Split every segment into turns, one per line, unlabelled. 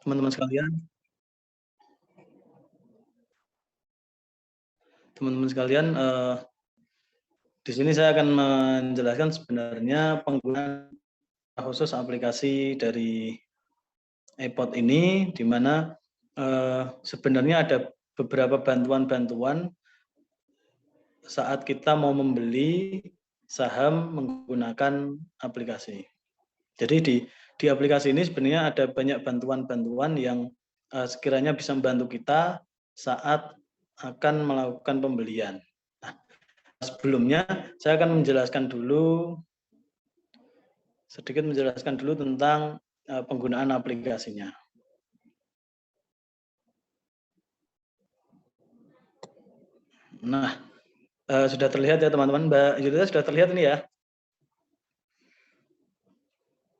Teman-teman sekalian, teman-teman sekalian, di sini saya akan menjelaskan sebenarnya penggunaan khusus aplikasi dari iPod ini, di mana sebenarnya ada beberapa bantuan-bantuan saat kita mau membeli saham menggunakan aplikasi. Jadi di aplikasi ini sebenarnya ada banyak bantuan-bantuan yang sekiranya bisa membantu kita saat akan melakukan pembelian. Sebelumnya saya akan sedikit menjelaskan dulu tentang penggunaan aplikasinya. Nah, sudah terlihat ya teman-teman, Mbak Yulita sudah terlihat ini ya.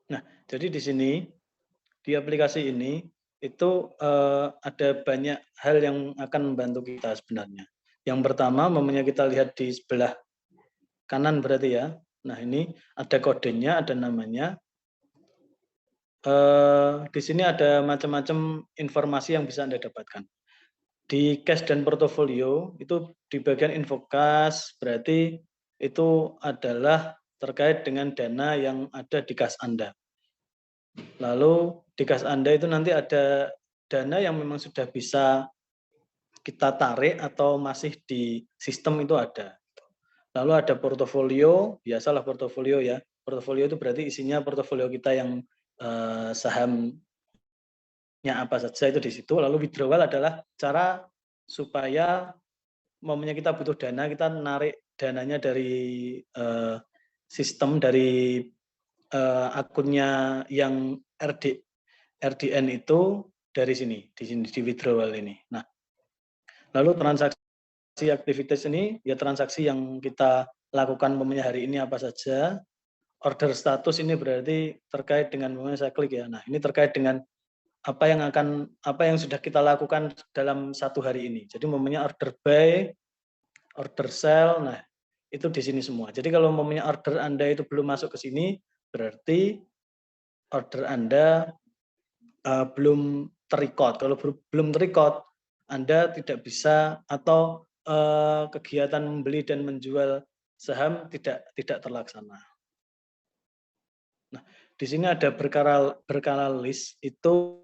Nah, jadi di sini di aplikasi ini itu ada banyak hal yang akan membantu kita sebenarnya. Yang pertama, kita lihat di sebelah kanan berarti ya. Nah, ini ada kodenya, ada namanya. Di sini ada macam-macam informasi yang bisa Anda dapatkan. Di cash dan portofolio itu di bagian infokas berarti itu adalah terkait dengan dana yang ada di kas Anda. Lalu di kas Anda itu nanti ada dana yang memang sudah bisa kita tarik atau masih di sistem itu ada. Lalu ada portofolio, biasalah portofolio ya. Portofolio itu berarti isinya portofolio kita yang sahamnya apa saja itu di situ. Lalu withdrawal adalah cara supaya kita butuh dana, kita narik dananya dari sistem dari akunnya yang RDN itu dari sini, di withdrawal ini. Nah, lalu transaksi aktivitas ini ya transaksi yang kita lakukan hari ini apa saja. Order status ini berarti terkait dengan saya klik ya. Nah, ini terkait dengan apa yang sudah kita lakukan dalam satu hari ini. Jadi order buy, order sell, nah itu di sini semua. Jadi kalau order Anda itu belum masuk ke sini, berarti order Anda belum terrecord. Kalau belum terrecord, Anda tidak bisa atau kegiatan membeli dan menjual saham tidak terlaksana. Nah, di sini ada berkala list itu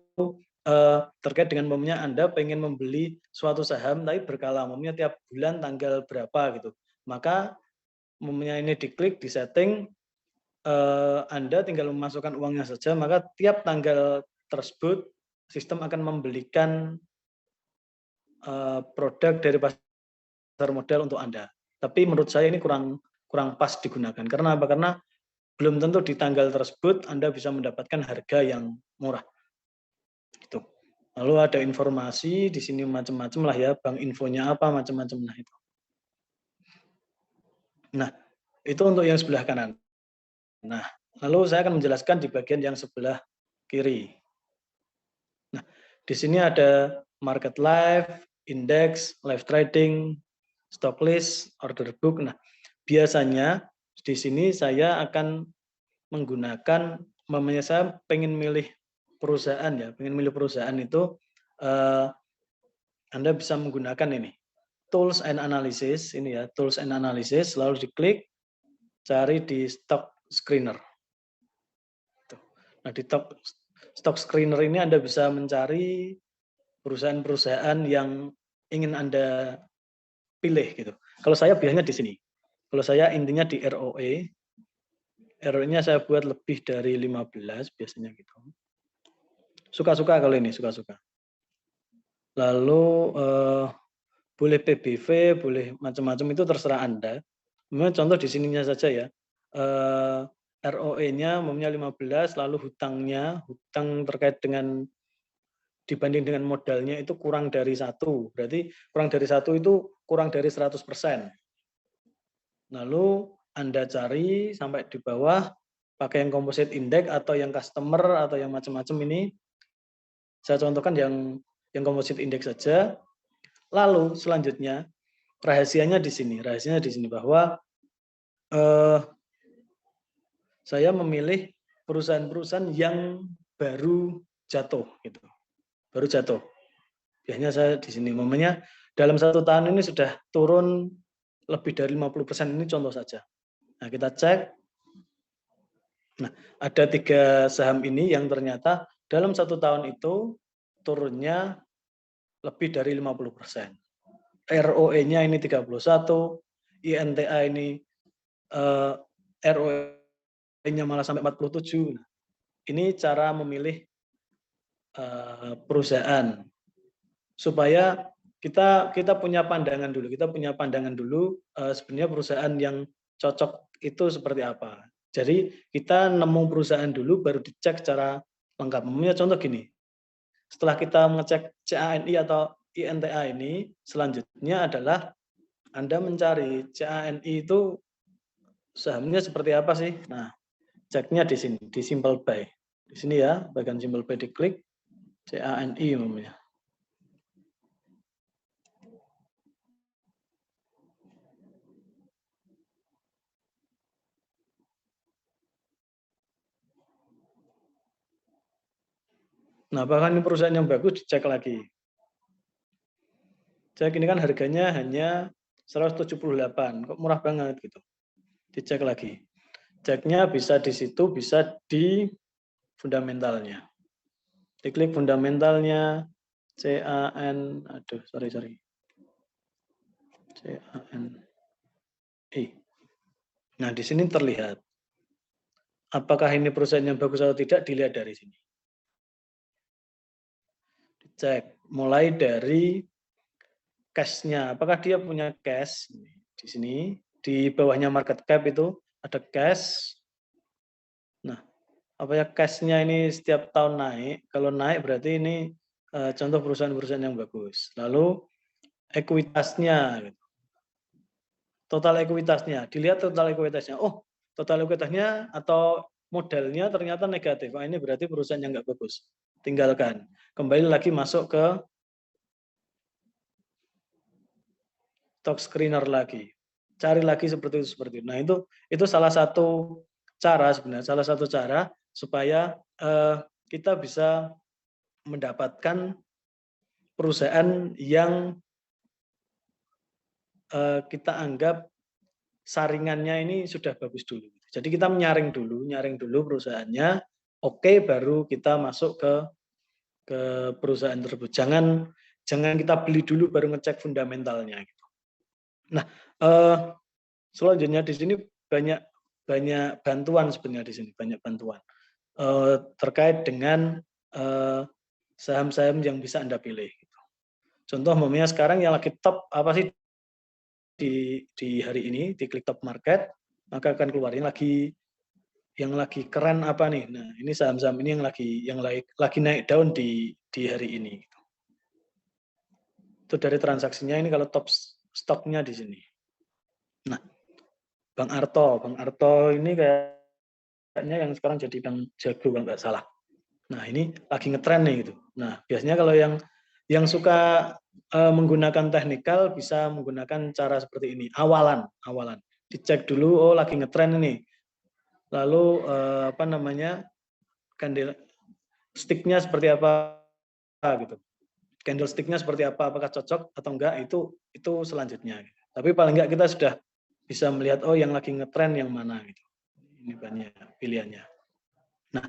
terkait dengan Anda pengen membeli suatu saham tapi berkala, tiap bulan tanggal berapa gitu. Maka ini diklik, di setting, Anda tinggal memasukkan uangnya saja, maka tiap tanggal tersebut sistem akan membelikan produk dari pasar modal untuk Anda. Tapi menurut saya ini kurang pas digunakan. Karena apa? Karena belum tentu di tanggal tersebut Anda bisa mendapatkan harga yang murah. Gitu. Lalu ada informasi di sini macam-macam lah ya, bank infonya apa macam-macam lah itu. Nah, itu untuk yang sebelah kanan. Nah, lalu saya akan menjelaskan di bagian yang sebelah kiri. Nah, di sini ada market live, index, live trading, stock list, order book. Nah, biasanya di sini saya akan menggunakan, saya pengen milih perusahaan ya, itu Anda bisa menggunakan ini tools and analysis, ini ya tools and analysis, lalu diklik cari di stock screener. Nah, di stock screener ini Anda bisa mencari perusahaan-perusahaan yang ingin Anda pilih gitu. Kalau saya biasanya di sini. Kalau saya intinya di ROE. ROE-nya saya buat lebih dari 15 biasanya gitu. Suka-suka kalau ini, suka-suka. Lalu boleh PBV, boleh macam-macam, itu terserah Anda. Contoh di sininya saja ya. ROE-nya 15, lalu hutang terkait dengan dibanding dengan modalnya itu kurang dari 1. Berarti kurang dari 1 itu kurang dari 100%. Lalu Anda cari sampai di bawah, pakai yang composite index atau yang customer atau yang macam-macam ini. Saya contohkan yang composite index saja. Lalu selanjutnya rahasianya di sini bahwa saya memilih perusahaan-perusahaan yang baru jatuh gitu. baru jatuh. Biasanya saya di sini, momennya dalam 1 tahun ini sudah turun lebih dari 50%, ini contoh saja. Nah, kita cek. Nah, ada 3 saham ini yang ternyata dalam 1 tahun itu turunnya lebih dari 50%. ROE-nya ini 31, INTA ini ROE-nya malah sampai 47. Nah, ini cara memilih perusahaan supaya kita punya pandangan dulu. Kita punya pandangan dulu sebenarnya perusahaan yang cocok itu seperti apa. Jadi kita nemu perusahaan dulu baru dicek secara lengkap. Umumnya contoh gini, setelah kita mengecek CANI atau INTA ini, selanjutnya adalah Anda mencari CANI itu sahamnya seperti apa sih. Nah, ceknya di sini, di simple buy. Di sini ya, bagian simple buy diklik, CANI umumnya. Nah, apakah ini perusahaan yang bagus, dicek lagi. Cek ini kan harganya hanya 178, kok murah banget gitu. Dicek lagi. Ceknya bisa di situ, bisa di fundamentalnya. Diklik fundamentalnya, sorry. CANI. Nah, di sini terlihat. Apakah ini perusahaan yang bagus atau tidak, dilihat dari sini. Dicek. Mulai dari cash-nya. Apakah dia punya cash? Di sini. Di bawahnya market cap itu ada cash. Nah, apakah cash-nya ini setiap tahun naik? Kalau naik berarti ini contoh perusahaan-perusahaan yang bagus. Lalu ekuitasnya. Total ekuitasnya. Dilihat total ekuitasnya. Oh, total ekuitasnya atau modalnya ternyata negatif. Ini berarti perusahaan yang nggak bagus. Tinggalkan. Kembali lagi masuk ke stock screener lagi. Cari lagi seperti itu. Nah, itu salah satu cara sebenarnya, salah satu cara supaya kita bisa mendapatkan perusahaan yang kita anggap saringannya ini sudah bagus dulu. Jadi kita nyaring dulu perusahaannya, oke, baru kita masuk ke perusahaan tersebut. Jangan kita beli dulu baru ngecek fundamentalnya. Nah, selanjutnya di sini banyak bantuan sebenarnya di sini, banyak bantuan terkait dengan saham-saham yang bisa Anda pilih. Contoh umpamanya sekarang yang lagi top apa sih di hari ini, di klik top market, maka akan keluarin lagi yang lagi keren apa nih. Nah, ini saham-saham ini yang lagi naik daun di hari ini. Itu dari transaksinya ini kalau top stoknya di sini. Nah, Bang Arto ini kayaknya yang sekarang jadi Bang Jago kalau nggak salah. Nah, ini lagi ngetren nih gitu. Nah, biasanya kalau yang suka menggunakan teknikal bisa menggunakan cara seperti ini. Awalan. Dicek dulu, oh lagi ngetren ini. Lalu candlestick-nya seperti apa gitu. Candlestick-nya seperti apa, apakah cocok atau enggak, itu selanjutnya. Tapi paling enggak kita sudah bisa melihat oh yang lagi ngetren yang mana gitu. Ini banyak pilihannya. Nah,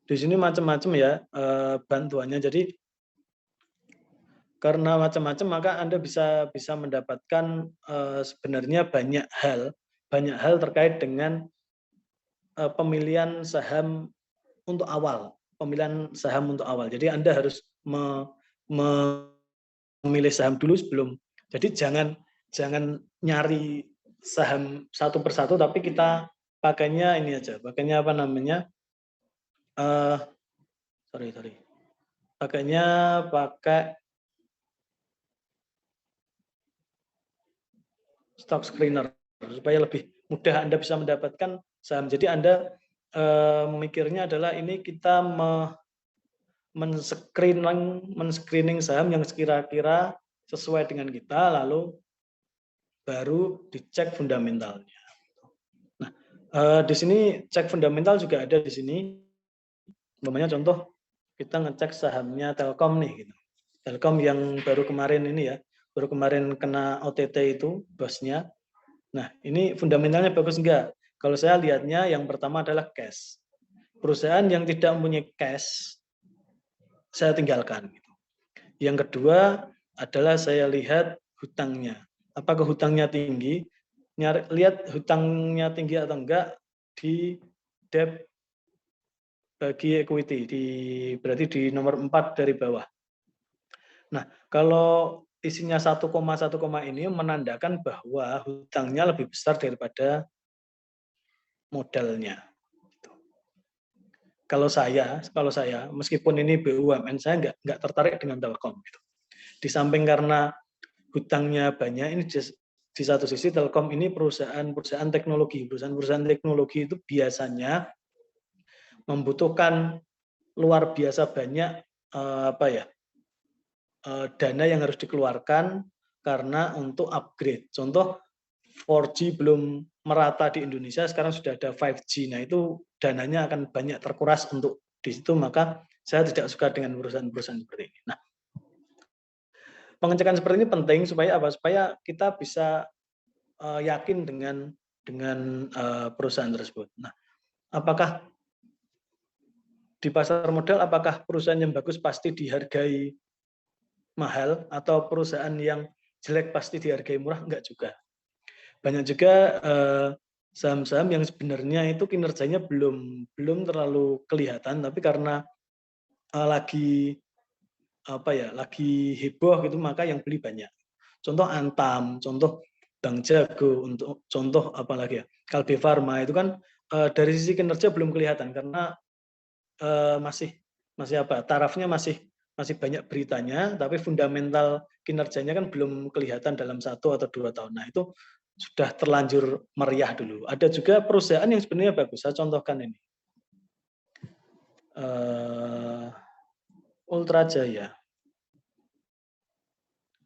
di sini macam-macam ya bantuannya. Jadi karena macam-macam maka Anda bisa mendapatkan sebenarnya banyak hal terkait dengan pemilihan saham untuk awal, Jadi Anda harus memilih saham dulu sebelum. Jadi jangan nyari saham satu persatu, tapi kita pakainya ini aja. Pakainya apa namanya? Pakainya pakai stock screener supaya lebih mudah Anda bisa mendapatkan saham. Jadi Anda memikirnya adalah ini kita men-screening saham yang sekira-kira sesuai dengan kita, lalu baru dicek fundamentalnya. Di sini cek fundamental juga ada di sini. Umpamanya contoh kita ngecek sahamnya Telkom nih gitu. Telkom yang baru kemarin ini ya, baru kemarin kena OTT itu bosnya. Nah, ini fundamentalnya bagus enggak? Kalau saya lihatnya yang pertama adalah cash. Perusahaan yang tidak mempunyai cash saya tinggalkan gitu. Yang kedua adalah saya lihat hutangnya. Apakah hutangnya tinggi? Lihat hutangnya tinggi atau enggak di debt bagi equity, berarti di nomor 4 dari bawah. Nah, kalau isinya 1, ini menandakan bahwa hutangnya lebih besar daripada modalnya. Kalau saya meskipun ini BUMN, saya nggak tertarik dengan Telkom. Gitu. Di samping karena hutangnya banyak, ini di satu sisi Telkom ini perusahaan teknologi. Perusahaan teknologi itu biasanya membutuhkan luar biasa banyak dana yang harus dikeluarkan karena untuk upgrade. Contoh 4G belum merata di Indonesia, sekarang sudah ada 5G. Nah, itu dananya akan banyak terkuras untuk di situ, maka saya tidak suka dengan perusahaan-perusahaan seperti ini. Nah, pengecekan seperti ini penting supaya apa? Supaya kita bisa yakin dengan perusahaan tersebut. Nah, apakah di pasar modal apakah perusahaan yang bagus pasti dihargai mahal atau perusahaan yang jelek pasti dihargai murah? Enggak juga. Banyak juga saham-saham yang sebenarnya itu kinerjanya belum terlalu kelihatan, tapi karena lagi lagi heboh gitu, maka yang beli banyak. Contoh Antam, contoh Bank Jago, untuk contoh apalagi ya, Kalbe Farma itu kan dari sisi kinerja belum kelihatan karena masih tarafnya masih banyak beritanya, tapi fundamental kinerjanya kan belum kelihatan dalam 1 atau 2 tahun. Nah, itu sudah terlanjur meriah dulu. Ada juga perusahaan yang sebenarnya bagus. Saya contohkan ini. Ultra Jaya.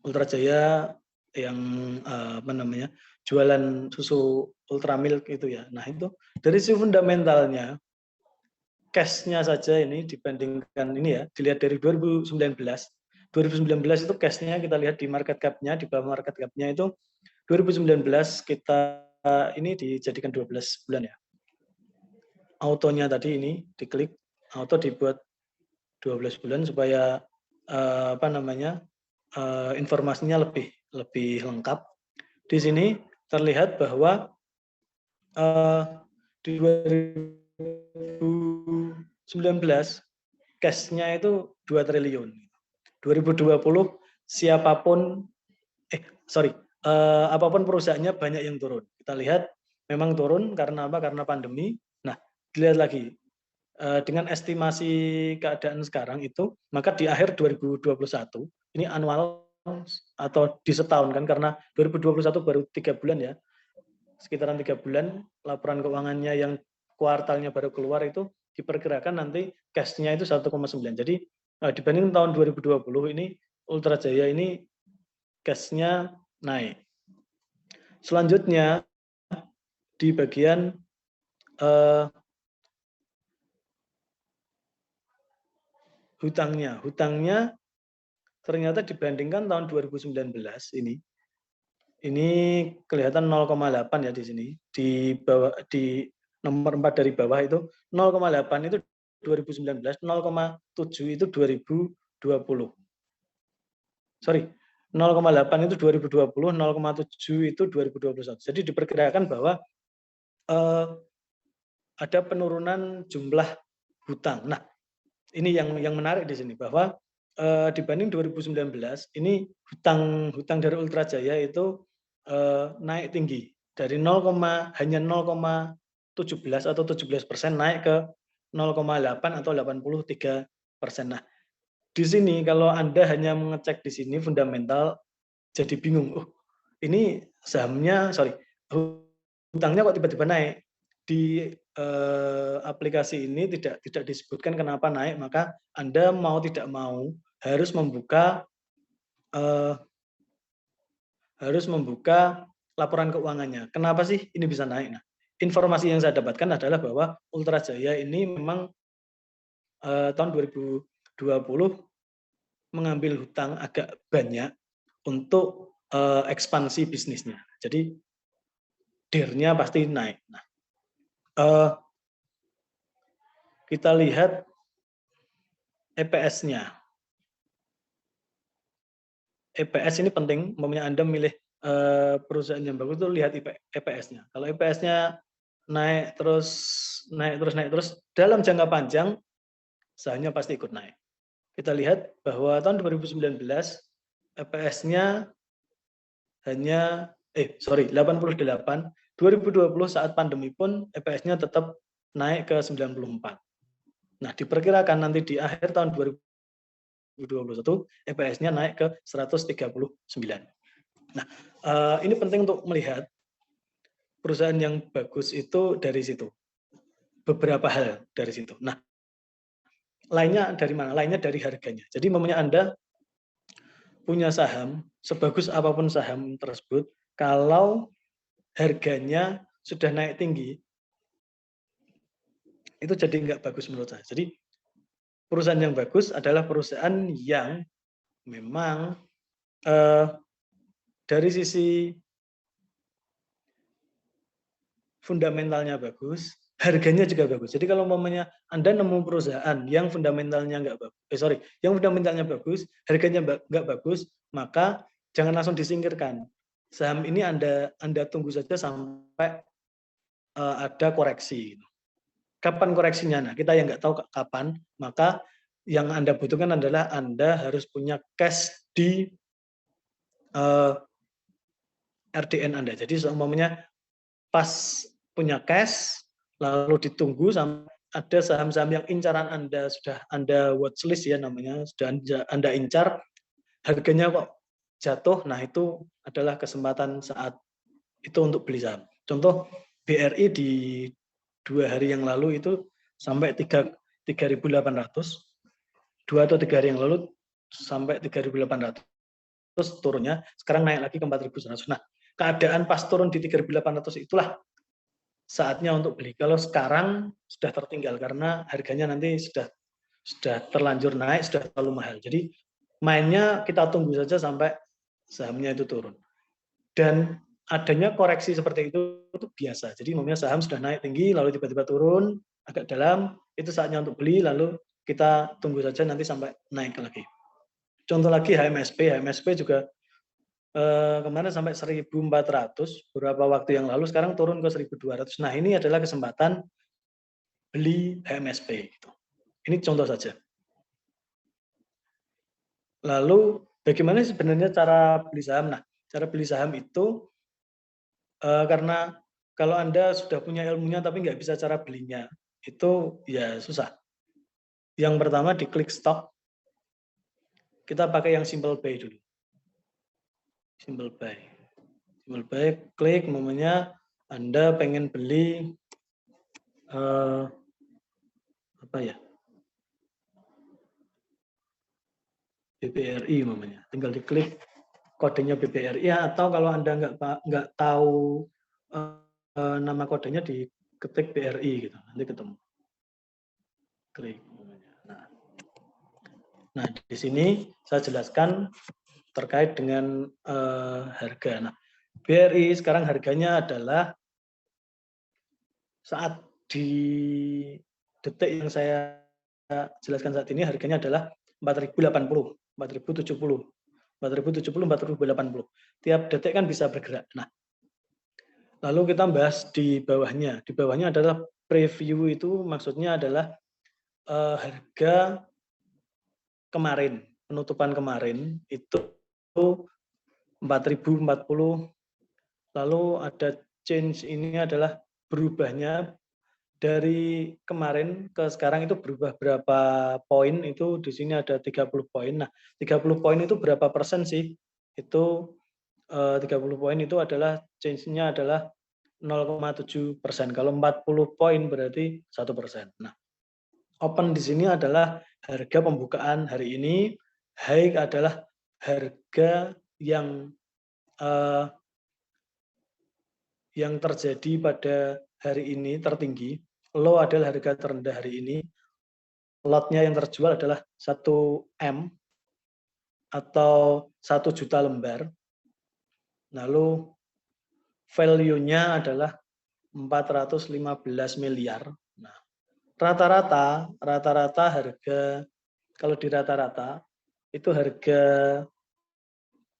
Ultra Jaya yang jualan susu Ultramilk itu ya. Nah, itu dari sisi fundamentalnya cash-nya saja ini dibandingkan ini ya, dilihat dari 2019. 2019 itu cash-nya kita lihat di market cap-nya, di bawah market cap-nya itu 2019 kita ini dijadikan 12 bulan ya. Autonya tadi ini diklik, auto dibuat 12 bulan supaya informasinya lebih lengkap. Di sini terlihat bahwa di 2019 cash-nya itu 2 triliun. 2020 apapun perusahaannya banyak yang turun. Kita lihat memang turun karena apa? Karena pandemi. Nah, dilihat lagi dengan estimasi keadaan sekarang itu, maka di akhir 2021 ini annual atau di setahun kan, karena 2021 baru 3 bulan ya, sekitaran 3 bulan laporan keuangannya yang kuartalnya baru keluar itu diperkirakan nanti cash-nya itu 1,9. Jadi dibanding tahun 2020 ini Ultra Jaya ini cash-nya naik. Selanjutnya di bagian hutangnya ternyata dibandingkan tahun 2019 ini kelihatan 0,8 ya di sini. Di bawah, di nomor 4 dari bawah itu 0,8 itu 2019, 0,7 itu 2020. Sorry, 0,8 itu 2020, 0,7 itu 2021. Jadi diperkirakan bahwa ada penurunan jumlah hutang. Nah, ini yang menarik di sini bahwa dibanding 2019 ini hutang dari Ultra Jaya itu naik tinggi dari hanya 0,17 atau 17% naik ke 0,8 atau 83%. Nah, di sini kalau Anda hanya mengecek di sini fundamental jadi bingung. Ini sahamnya hutangnya kok tiba-tiba naik. Di aplikasi ini tidak disebutkan kenapa naik, maka Anda mau tidak mau harus membuka laporan keuangannya. Kenapa sih ini bisa naik? Nah, informasi yang saya dapatkan adalah bahwa Ultra Jaya ini memang tahun 2020 mengambil hutang agak banyak untuk ekspansi bisnisnya. Jadi DIR-nya pasti naik. Nah, kita lihat EPS-nya. EPS ini penting, umpamanya Anda milih perusahaan yang bagus itu lihat EPS-nya. Kalau EPS-nya naik terus dalam jangka panjang sahamnya pasti ikut naik. Kita lihat bahwa tahun 2019 EPS-nya hanya 88, 2020 saat pandemi pun EPS-nya tetap naik ke 94. Nah, diperkirakan nanti di akhir tahun 2021 EPS-nya naik ke 139. Nah, ini penting untuk melihat perusahaan yang bagus itu dari situ. Beberapa hal dari situ. Nah, lainnya dari mana? Lainnya dari harganya. Jadi umpamanya Anda punya saham, sebagus apapun saham tersebut, kalau harganya sudah naik tinggi, itu jadi nggak bagus menurut saya. Jadi perusahaan yang bagus adalah perusahaan yang memang dari sisi fundamentalnya bagus, harganya juga bagus. Jadi kalau umpamanya Anda nemu perusahaan yang fundamentalnya nggak bagus, yang fundamentalnya bagus, harganya nggak bagus, maka jangan langsung disingkirkan. Saham ini Anda tunggu saja sampai ada koreksi. Kapan koreksinya? Nah, kita yang nggak tahu kapan, maka yang Anda butuhkan adalah Anda harus punya cash di RDN Anda. Jadi seumpamanya pas punya cash, lalu ditunggu sampai ada saham-saham yang incaran Anda sudah Anda watchlist ya namanya, sudah Anda incar, harganya kok jatuh, nah itu adalah kesempatan saat itu untuk beli saham. Contoh BRI di 2 hari yang lalu itu sampai 3.800, 2 atau 3 hari yang lalu sampai 3.800 turunnya, sekarang naik lagi ke 4.100. Nah, keadaan pas turun di 3.800 itulah saatnya untuk beli. Kalau sekarang sudah tertinggal karena harganya nanti sudah terlanjur naik, sudah terlalu mahal. Jadi mainnya kita tunggu saja sampai sahamnya itu turun. Dan adanya koreksi seperti itu biasa. Jadi umumnya saham sudah naik tinggi, lalu tiba-tiba turun agak dalam, itu saatnya untuk beli, lalu kita tunggu saja nanti sampai naik lagi. Contoh lagi HMSP juga kemarin sampai 1.400 beberapa waktu yang lalu, sekarang turun ke 1.200. Nah, ini adalah kesempatan beli HMSP. Gitu. Ini contoh saja. Lalu bagaimana sebenarnya cara beli saham? Nah, cara beli saham itu karena kalau Anda sudah punya ilmunya tapi nggak bisa cara belinya, itu ya susah. Yang pertama di klik stock, kita pakai yang simple buy dulu. Simple buy. Simple buy, klik, namanya Anda pengen beli apa ya? BBRI namanya. Tinggal diklik kodenya BBRI, atau kalau Anda nggak tahu nama kodenya diketik BRI gitu, nanti ketemu. Klik. Nah, di sini saya jelaskan terkait dengan harga. Nah, BRI sekarang harganya adalah saat di detik yang saya jelaskan saat ini harganya adalah 4.080, 4.070, 4.070, 4.080. Tiap detik kan bisa bergerak. Nah, lalu kita bahas di bawahnya. Di bawahnya adalah preview, itu maksudnya adalah harga kemarin, penutupan kemarin itu 4.040. Lalu ada change, ini adalah berubahnya dari kemarin ke sekarang itu berubah berapa poin, itu di sini ada 30 poin. Nah, 30 poin itu berapa persen sih? Itu 30 poin itu adalah change-nya adalah 0,7%. Kalau 40 poin berarti 1%. Nah, open di sini adalah harga pembukaan hari ini, high adalah harga yang yang terjadi pada hari ini tertinggi, low adalah harga terendah hari ini, lotnya yang terjual adalah 1 M atau 1 juta lembar, lalu value-nya adalah 415 miliar. Nah, rata-rata harga, kalau di rata-rata itu harga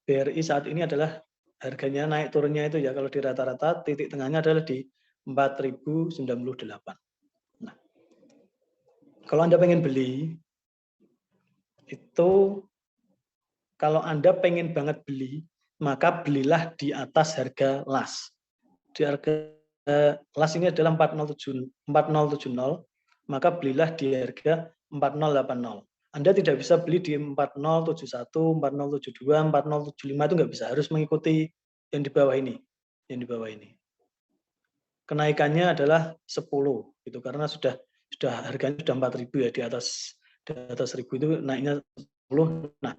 BRI saat ini adalah harganya naik turunnya itu ya, kalau di rata-rata titik tengahnya adalah di 4.098. Nah, kalau Anda pengen beli, itu kalau Anda pengen banget beli, maka belilah di atas harga las. Di harga las ini adalah 4070, maka belilah di harga 4080. Anda tidak bisa beli di 4071, 4072, 4075 itu nggak bisa, harus mengikuti yang di bawah ini. Yang di bawah ini. Kenaikannya adalah 10 gitu, karena sudah harganya sudah 4.000 ya, di atas 1.000 itu naiknya 10. Nah,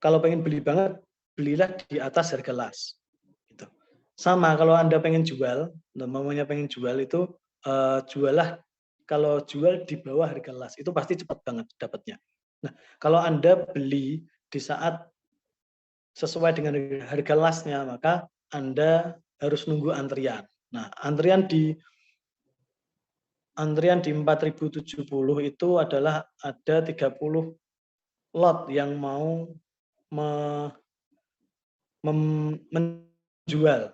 kalau pengen beli banget, belilah di atas harga las. Gitu. Sama kalau Anda pengen jual, namanya pengen jual itu jualah, kalau jual di bawah harga las itu pasti cepat banget dapatnya. Nah, kalau Anda beli di saat sesuai dengan harga lasnya, maka Anda harus nunggu antrian. Nah, antrian di 4070 itu adalah ada 30 lot yang mau menjual.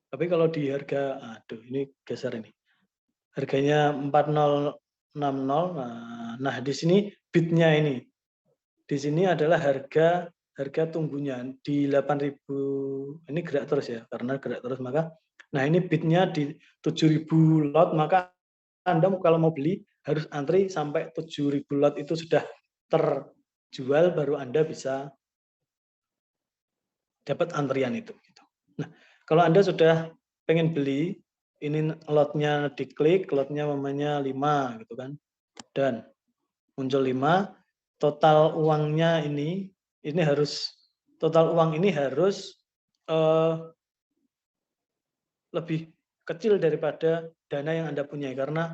Tapi kalau di harga, aduh ini geser ini, harganya 4060. Nah di sini bidnya ini, di sini adalah harga tunggunya di 8.000. Ini gerak terus ya, karena gerak terus, maka nah ini bidnya di 7.000 lot, maka Anda kalau mau beli harus antri sampai 7.000 lot itu sudah terjual, baru Anda bisa dapat antrian itu. Nah, kalau Anda sudah pengen beli, ini lotnya diklik, lotnya namanya 5 gitu kan, dan muncul 5, total uangnya ini harus, total uang ini harus lebih kecil daripada dana yang Anda punya, karena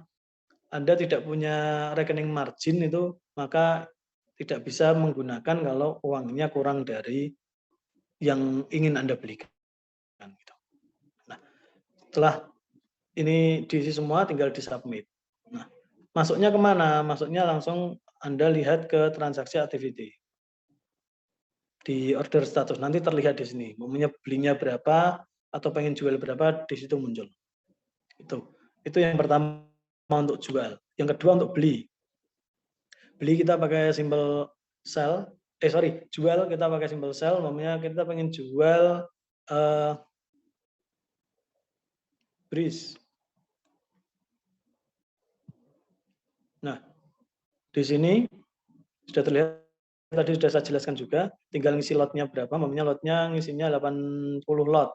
Anda tidak punya rekening margin itu, maka tidak bisa menggunakan kalau uangnya kurang dari yang ingin Anda belikan. Gitu. Nah, setelah ini diisi semua, tinggal di-submit. Nah, masuknya kemana? Masuknya langsung Anda lihat ke transaksi activity. Di order status, nanti terlihat di sini. Maunya belinya berapa, atau pengen jual berapa, di situ muncul. Itu yang pertama untuk jual. Yang kedua untuk beli. Beli kita pakai simbol sell. Jual kita pakai simbol sell. Maunya kita pengen jual BRIS. Nah, di sini sudah terlihat, tadi sudah saya jelaskan juga, tinggal ngisi lotnya berapa, mamanya lotnya ngisinya 80 lot.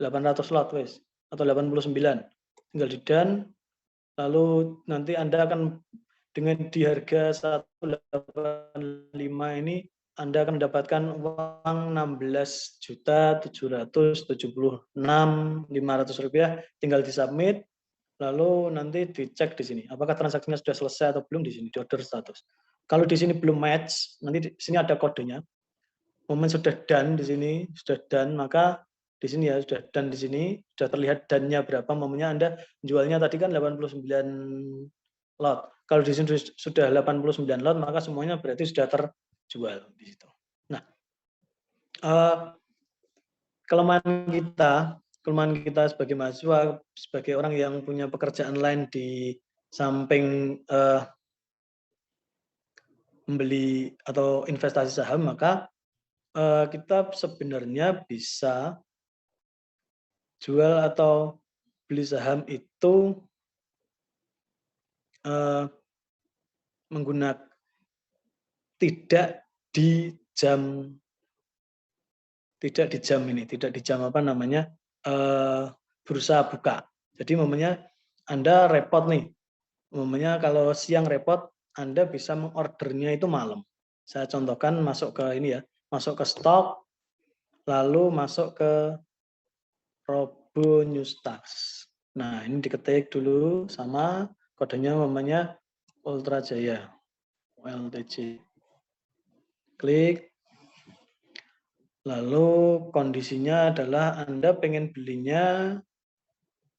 800 lot wes, atau 89. Tinggal di done, lalu nanti Anda akan dengan di harga 185 ini Anda akan mendapatkan uang 16.776.500 rupiah, tinggal di-submit. Lalu nanti dicek di sini, apakah transaksinya sudah selesai atau belum di sini, di order status. Kalau di sini belum match, nanti di sini ada kodenya. Momen sudah done di sini, sudah done, maka di sini ya sudah done di sini, sudah terlihat done-nya berapa. Momennya Anda jualnya tadi kan 89 lot. Kalau di sini sudah 89 lot, maka semuanya berarti sudah terjual di situ. Nah, kelemahan kita sebagai mahasiswa, sebagai orang yang punya pekerjaan lain di samping membeli atau investasi saham, maka kita sebenarnya bisa jual atau beli saham itu menggunakan tidak di jam apa namanya, bursa buka. Jadi momennya Anda repot nih, momennya kalau siang repot, Anda bisa mengordernya itu malam. Saya contohkan masuk ke ini ya, masuk ke stok, lalu masuk ke Robo Newstax. Nah, ini diketik dulu sama kodenya namanya Ultra Jaya, ULTJ. Klik. Lalu kondisinya adalah Anda pengen belinya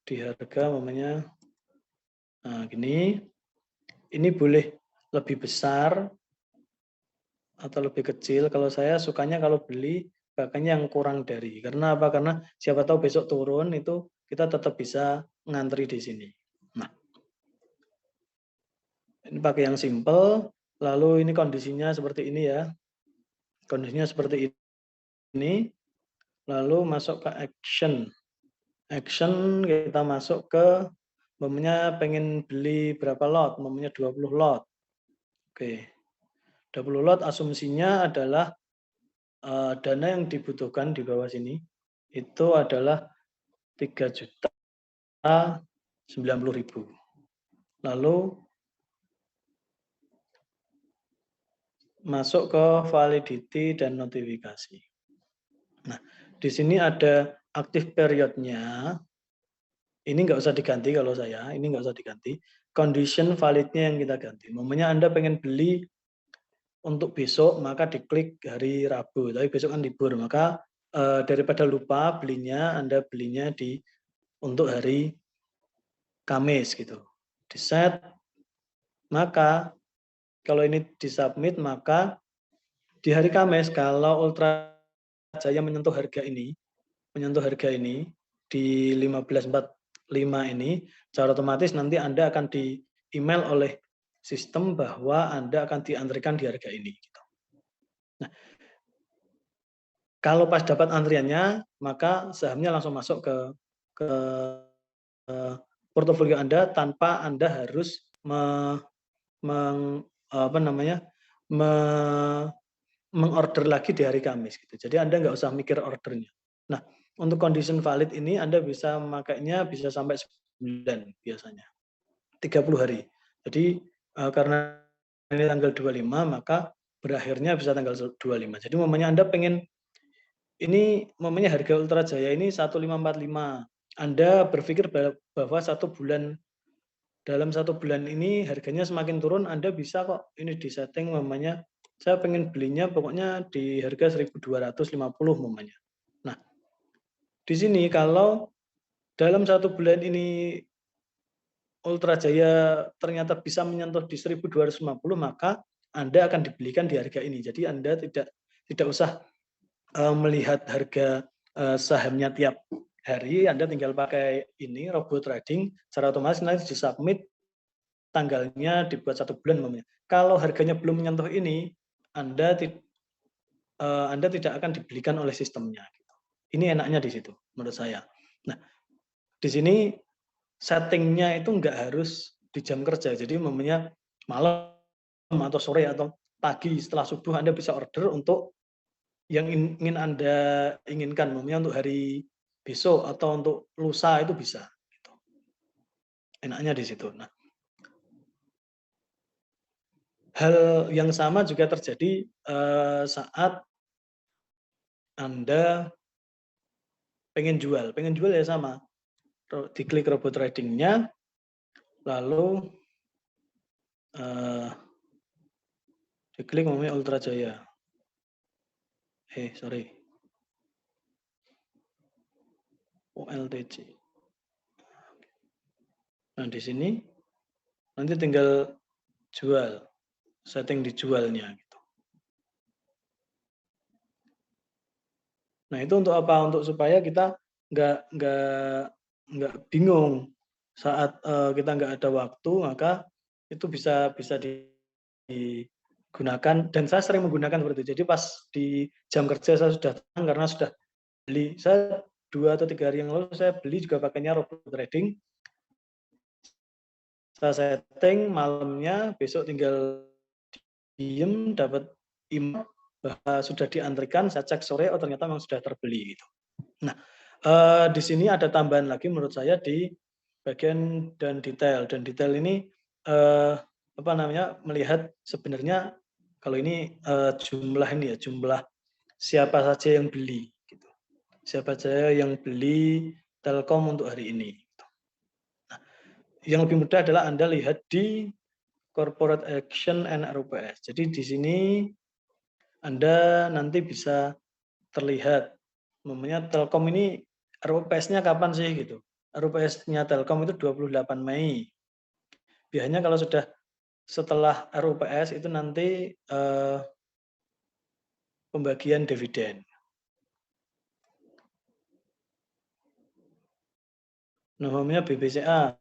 di harga namanya nah gini. Ini boleh lebih besar atau lebih kecil. Kalau saya sukanya kalau beli pakainya yang kurang dari. Karena apa? Karena siapa tahu besok turun itu kita tetap bisa ngantri di sini. Nah, ini pakai yang simple. Lalu ini kondisinya seperti ini ya. Kondisinya seperti ini. Lalu masuk ke action. Action kita masuk ke umpamanya pengen beli berapa lot? Umpamanya 20 lot. Oke. 20 lot asumsinya adalah dana yang dibutuhkan di bawah sini itu adalah 3.090.000. Lalu masuk ke validity dan notifikasi. Nah, di sini ada active periodnya. Ini nggak usah diganti kalau saya, ini nggak usah diganti. Condition validnya yang kita ganti. Momennya Anda pengen beli untuk besok, maka diklik hari Rabu. Tapi besok kan libur, maka daripada lupa belinya, Anda belinya untuk hari Kamis gitu. Di set, maka kalau ini disubmit, maka di hari Kamis kalau Ultra Jaya menyentuh harga ini di 1545 ini, secara otomatis nanti Anda akan di email oleh sistem bahwa Anda akan diantrikan di harga ini. Gitu. Nah, kalau pas dapat antriannya, maka sahamnya langsung masuk ke portofolio Anda tanpa Anda harus mengorder lagi di hari Kamis. Gitu. Jadi Anda nggak usah mikir ordernya. Nah, untuk condition valid ini Anda bisa memakainya bisa sampai 9 biasanya. 30 hari. Jadi karena ini tanggal 25 maka berakhirnya bisa tanggal 25. Jadi momennya Anda pengen ini momennya harga Ultra Jaya ini 1545. Anda berpikir bahwa dalam 1 bulan ini harganya semakin turun, Anda bisa kok ini disetting momennya saya pengen belinya pokoknya di harga 1.250 momennya. Nah, di sini kalau dalam 1 bulan ini Ultra Jaya ternyata bisa menyentuh di 1.250, maka Anda akan dibelikan di harga ini. Jadi Anda tidak usah melihat harga sahamnya tiap hari, Anda tinggal pakai ini robot trading, secara otomatis nanti disubmit tanggalnya dibuat 1 bulan namanya. Kalau harganya belum menyentuh ini, Anda tidak akan dibelikan oleh sistemnya. Ini enaknya di situ menurut saya. Nah, di sini settingnya itu nggak harus di jam kerja. Jadi namanya malam atau sore atau pagi setelah subuh Anda bisa order untuk yang ingin Anda inginkan. Namanya untuk hari besok atau untuk lusa itu bisa. Gitu. Enaknya di situ. Nah, hal yang sama juga terjadi saat Anda pengen jual ya sama. Diklik robot tradingnya, lalu diklik namanya Ultra Jaya. Sorry. ULTJ. Nah, di sini nanti tinggal jual, setting dijualnya gitu. Nah, itu untuk apa? Untuk supaya kita nggak bingung saat kita nggak ada waktu, maka itu bisa digunakan dan saya sering menggunakan seperti itu. Jadi pas di jam kerja saya sudah tenang karena sudah beli. Saya 2 atau 3 hari yang lalu saya beli juga pakainya robot trading. Saya setting malamnya, besok tinggal diem dapat email bahwa sudah diantrikan, saya cek sore, oh ternyata memang sudah terbeli gitu. Nah, di sini ada tambahan lagi menurut saya di bagian dan detail ini melihat sebenarnya kalau ini jumlah siapa saja yang beli, gitu. Siapa saja yang beli Telkom untuk hari ini. Nah, yang lebih mudah adalah Anda lihat di Corporate Action and RUPS. Jadi di sini Anda nanti bisa terlihat, namanya Telkom ini RUPS-nya kapan sih gitu. RUPS-nya Telkom itu 28 Mei. Biasanya kalau sudah setelah RUPS itu nanti pembagian dividen. Namanya BBCA.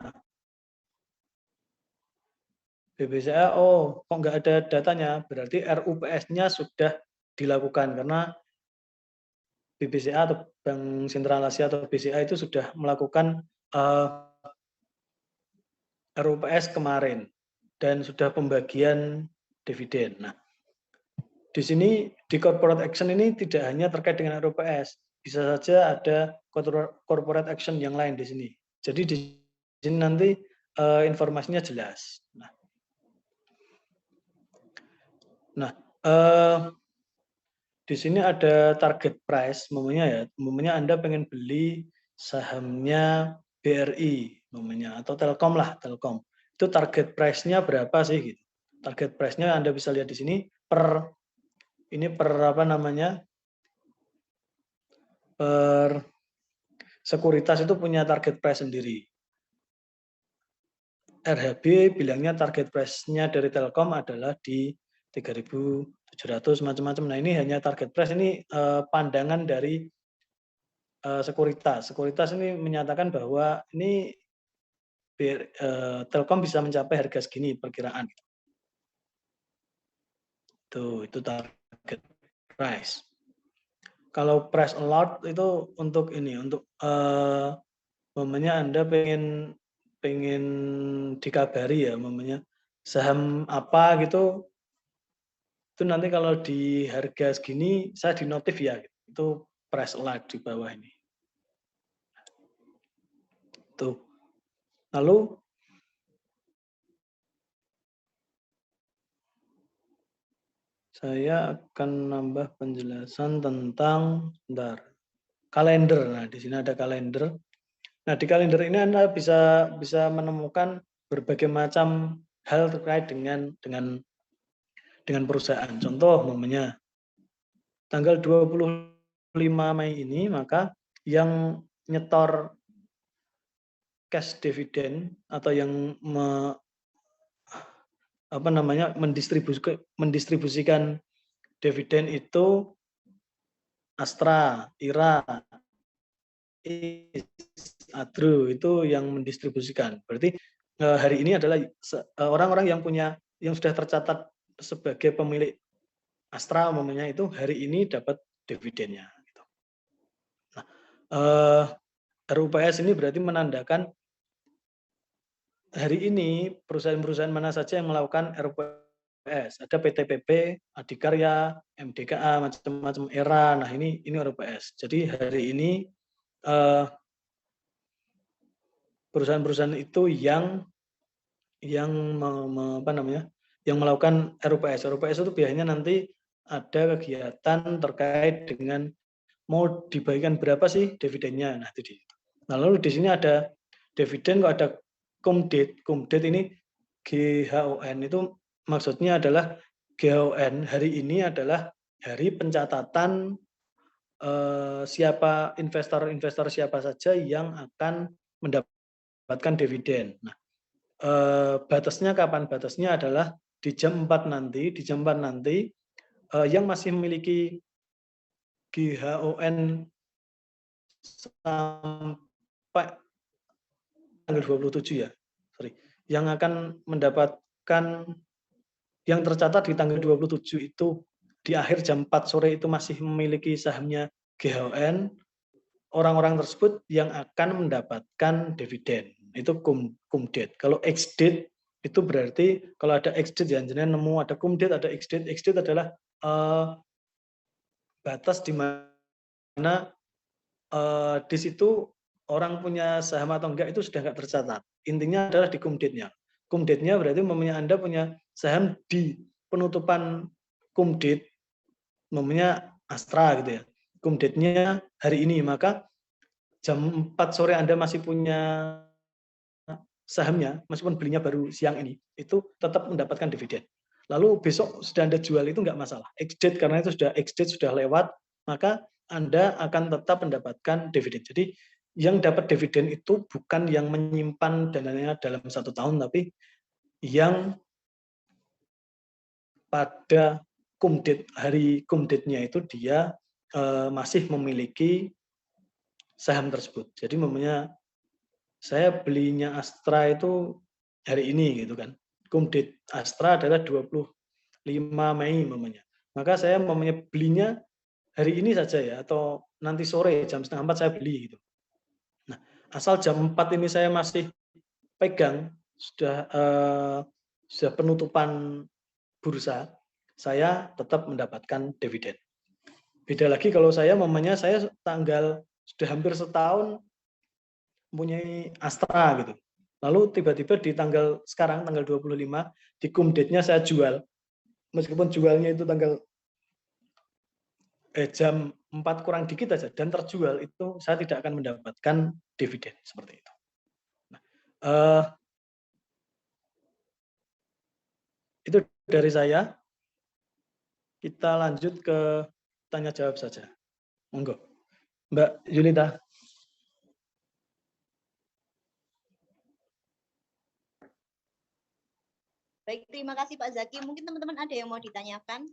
BBCA, oh kok nggak ada datanya, berarti RUPS-nya sudah dilakukan karena BBCA atau Bank Sentral Asia atau BCA itu sudah melakukan RUPS kemarin dan sudah pembagian dividen. Nah, di sini di corporate action ini tidak hanya terkait dengan RUPS, bisa saja ada corporate action yang lain di sini. Jadi di sini nanti informasinya jelas. Nah, di sini ada target price, umumnya Anda pengen beli sahamnya BRI, atau Telkom lah, Telkom. Itu target price-nya berapa sih gitu. Target price-nya Anda bisa lihat di sini per apa namanya? Per sekuritas itu punya target price sendiri. RHB bilangnya target price-nya dari Telkom adalah di 3.700 macam-macam. Nah, ini hanya target price, ini pandangan dari sekuritas. Sekuritas ini menyatakan bahwa ini Telkom bisa mencapai harga segini perkiraan. Tuh, itu target price. Kalau price allowed itu untuk ini, untuk Anda pengen dikabari ya, saham apa gitu, itu nanti kalau di harga segini saya di notif ya, itu price allowed di bawah ini. Tuh. Lalu saya akan nambah penjelasan tentang kalender. Nah, di sini ada kalender. Nah, di kalender ini Anda bisa menemukan berbagai macam hal terkait dengan perusahaan. Contoh tanggal 25 Mei ini, maka yang nyetor cash dividend atau yang mendistribusikan dividen itu Astra, IRA, Adro, itu yang mendistribusikan. Berarti hari ini adalah orang-orang yang sudah tercatat sebagai pemilik Astra itu hari ini dapat dividennya. Nah, RUPS ini berarti menandakan hari ini perusahaan-perusahaan mana saja yang melakukan RUPS. Ada PTPP, Adikarya, MDKA, macam-macam era. Nah, ini RUPS. Jadi hari ini perusahaan-perusahaan itu yang melakukan RUPS. RUPS itu biasanya nanti ada kegiatan terkait dengan mau dibagikan berapa sih dividennya. Nah, itu lalu di sini ada dividen, kok ada CUMDIT. CUMDIT ini GHON, itu maksudnya adalah GHON hari ini adalah hari pencatatan siapa investor siapa saja yang akan mendapatkan dividen. Nah, batasnya kapan? Batasnya adalah di jam 4 nanti. Di jam 4 nanti yang masih memiliki GHON sampai tanggal 27 ya. Yang akan mendapatkan, yang tercatat di tanggal 27 itu di akhir jam 4 sore itu masih memiliki sahamnya GHON, orang-orang tersebut yang akan mendapatkan dividen. Itu CUMDIT. Kalau ex-date itu berarti kalau ada ex-date ya, jenengan nemu ada CUMDIT, ada ex-date. Ex-date adalah batas di mana di situ orang punya saham atau enggak itu sudah enggak tercatat. Intinya adalah di CUMDIT-nya. CUMDIT-nya berarti Anda punya saham di penutupan CUMDIT, Astra gitu ya. Cum date-nya hari ini, maka jam 4 sore Anda masih punya sahamnya, meskipun belinya baru siang ini, itu tetap mendapatkan dividen. Lalu besok sudah Anda jual itu nggak masalah. Ex-date karena itu sudah ex-date sudah lewat, maka Anda akan tetap mendapatkan dividen. Jadi yang dapat dividen itu bukan yang menyimpan dananya dalam 1 tahun, tapi yang pada hari cum date-nya itu dia masih memiliki saham tersebut. Jadi memangnya saya belinya Astra itu hari ini gitu kan. Cum date Astra adalah 25 Mei mamanya. Maka saya mamanya belinya hari ini saja ya, atau nanti sore jam 3:30 saya beli gitu. Nah, asal jam 4 ini saya masih pegang, sudah penutupan bursa, saya tetap mendapatkan dividen. Beda lagi kalau saya mamanya saya sudah hampir setahun mempunyai Astra gitu. Lalu tiba-tiba di sekarang tanggal 25 di cum date-nya saya jual. Meskipun jualnya itu jam 4 kurang dikit aja dan terjual, itu saya tidak akan mendapatkan dividen seperti itu. Nah, itu dari saya. Kita lanjut ke tanya jawab saja. Monggo. Mbak Yulita.
Baik, terima kasih Pak Zaki. Mungkin teman-teman ada yang mau ditanyakan?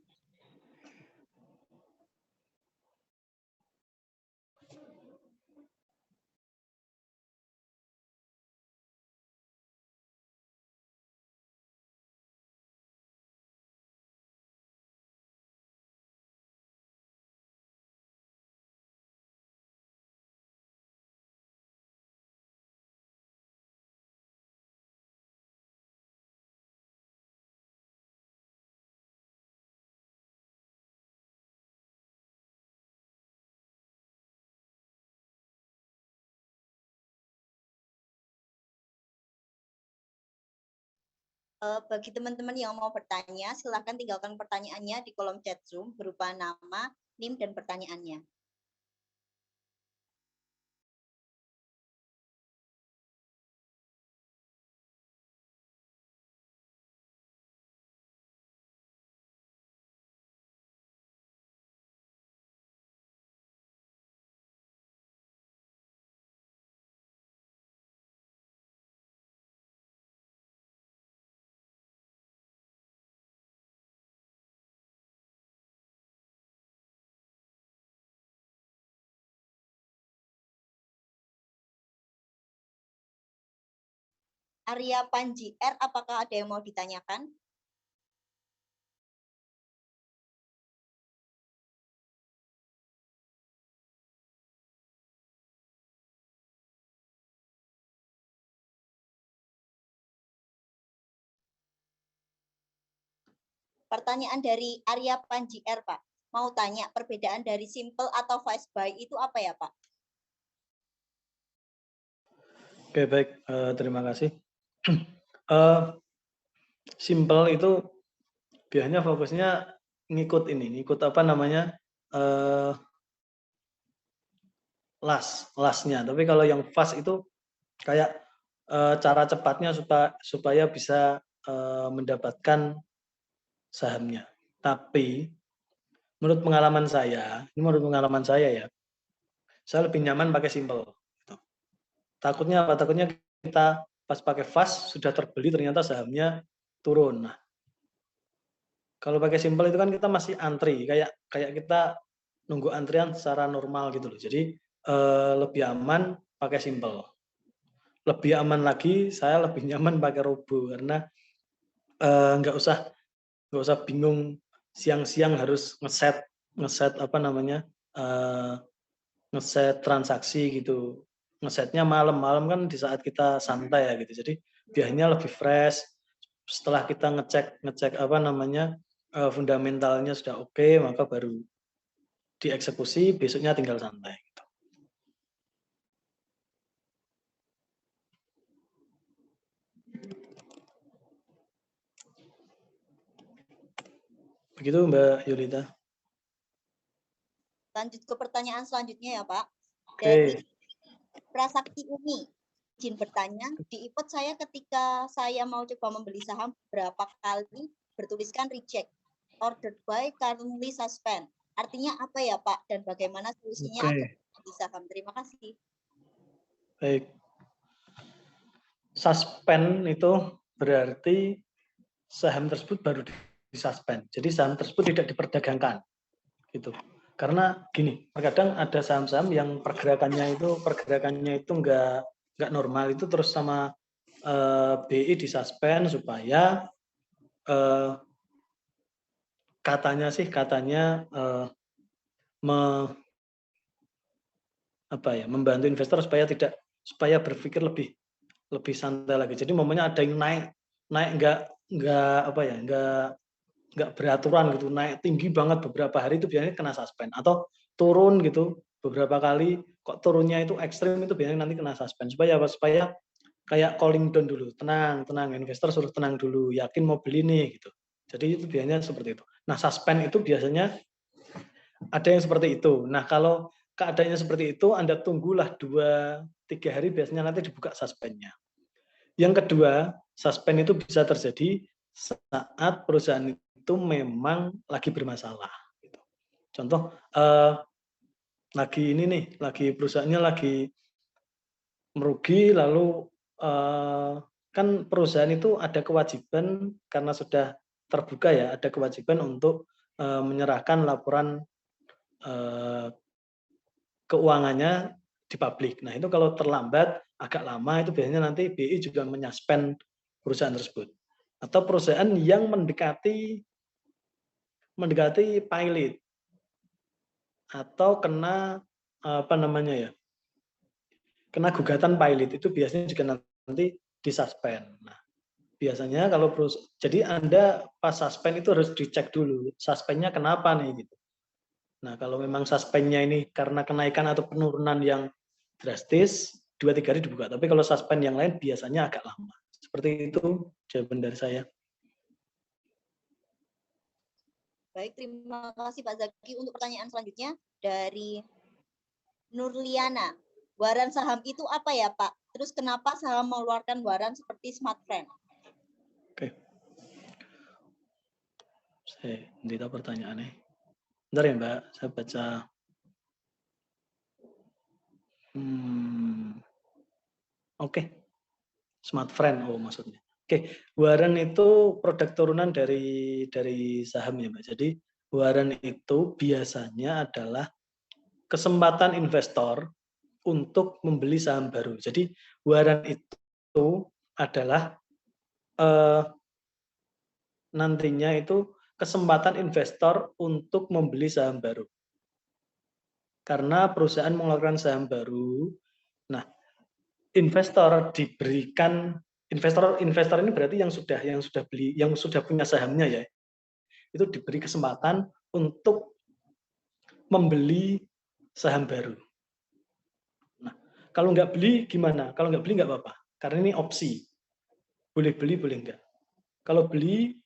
Bagi teman-teman yang mau bertanya, silakan tinggalkan pertanyaannya di kolom chat Zoom berupa nama, NIM, dan pertanyaannya. Arya Panji R, apakah ada yang mau ditanyakan? Pertanyaan dari Arya Panji R, Pak. Mau tanya perbedaan dari simple atau fast buy itu apa ya, Pak?
Oke, baik. Terima kasih. Simple itu biasanya fokusnya ngikut apa namanya, lasnya. Tapi kalau yang fast itu kayak cara cepatnya supaya bisa mendapatkan sahamnya. Tapi menurut pengalaman saya ya, saya lebih nyaman pakai simple. Gitu. Takutnya apa? Takutnya kita pas pakai fast sudah terbeli ternyata sahamnya turun. Nah, kalau pakai simple itu kan kita masih antri, kayak kita nunggu antrian secara normal gitu loh. Jadi lebih aman pakai simple. Lebih aman lagi, saya lebih nyaman pakai robo karena nggak usah bingung siang-siang harus ngeset apa namanya, ngeset transaksi gitu. Ngesetnya malam-malam kan di saat kita santai ya gitu. Jadi biasanya lebih fresh. Setelah kita ngecek apa namanya, fundamentalnya sudah oke, maka baru dieksekusi, besoknya tinggal santai gitu. Begitu Mbak Yulita.
Lanjut ke pertanyaan selanjutnya ya Pak. Dari
Oke.
Prasakti Umi, izin bertanya, di IPOT saya ketika saya mau coba membeli saham berapa kali bertuliskan reject, ordered by, currently suspend. Artinya apa ya Pak? Dan bagaimana solusinya agar
Oke.
di saham? Terima kasih.
Baik. Suspend itu berarti saham tersebut baru disuspend. Jadi saham tersebut tidak diperdagangkan. Gitu. Karena gini, terkadang ada saham-saham yang pergerakannya itu nggak normal, itu terus sama BI disuspend supaya katanya membantu investor supaya berpikir lebih santai lagi. Jadi momennya ada yang naik nggak beraturan gitu, naik tinggi banget beberapa hari itu biasanya kena suspend, atau turun gitu beberapa kali kok turunnya itu ekstrim, itu biasanya nanti kena suspend. Supaya apa? Supaya kayak calling down dulu, tenang, investor suruh tenang dulu, yakin mau beli nih gitu. Jadi itu biasanya seperti itu. Nah, suspend itu biasanya ada yang seperti itu. Nah, kalau keadaannya seperti itu, Anda tunggulah 2-3 hari, biasanya nanti dibuka suspendnya. Yang kedua, suspend itu bisa terjadi saat perusahaan itu memang lagi bermasalah. Gitu. Contoh, lagi perusahaannya lagi merugi, lalu kan perusahaan itu ada kewajiban karena sudah terbuka ya, ada kewajiban untuk menyerahkan laporan keuangannya di publik. Nah, itu kalau terlambat agak lama, itu biasanya nanti BI juga menyuspend perusahaan tersebut. Atau perusahaan yang mendekati pilot atau kena kena gugatan pilot, itu biasanya juga nanti disuspend. Nah, biasanya kalau jadi Anda pas suspend itu harus dicek dulu suspendnya kenapa nih gitu. Nah, kalau memang suspendnya ini karena kenaikan atau penurunan yang drastis, 2-3 hari dibuka. Tapi kalau suspend yang lain biasanya agak lama. Seperti itu jawaban dari saya.
Baik, terima kasih Pak Zaki. Untuk pertanyaan selanjutnya dari Nurliana. Waran saham itu apa ya Pak? Terus kenapa saham mengeluarkan waran seperti Smartfren?
Oke. Saya nanti tahu pertanyaannya. Bentar ya Mbak, saya baca. Oke. Smartfren, oh maksudnya. Oke, waran itu produk turunan dari saham ya Mbak. Jadi waran itu biasanya adalah kesempatan investor untuk membeli saham baru. Jadi waran itu adalah nantinya itu kesempatan investor untuk membeli saham baru. Karena perusahaan mengeluarkan saham baru, nah investor ini berarti yang sudah beli, yang sudah punya sahamnya ya, itu diberi kesempatan untuk membeli saham baru. Nah, kalau nggak beli gimana? Kalau nggak beli nggak apa-apa, karena ini opsi, boleh beli boleh nggak. Kalau beli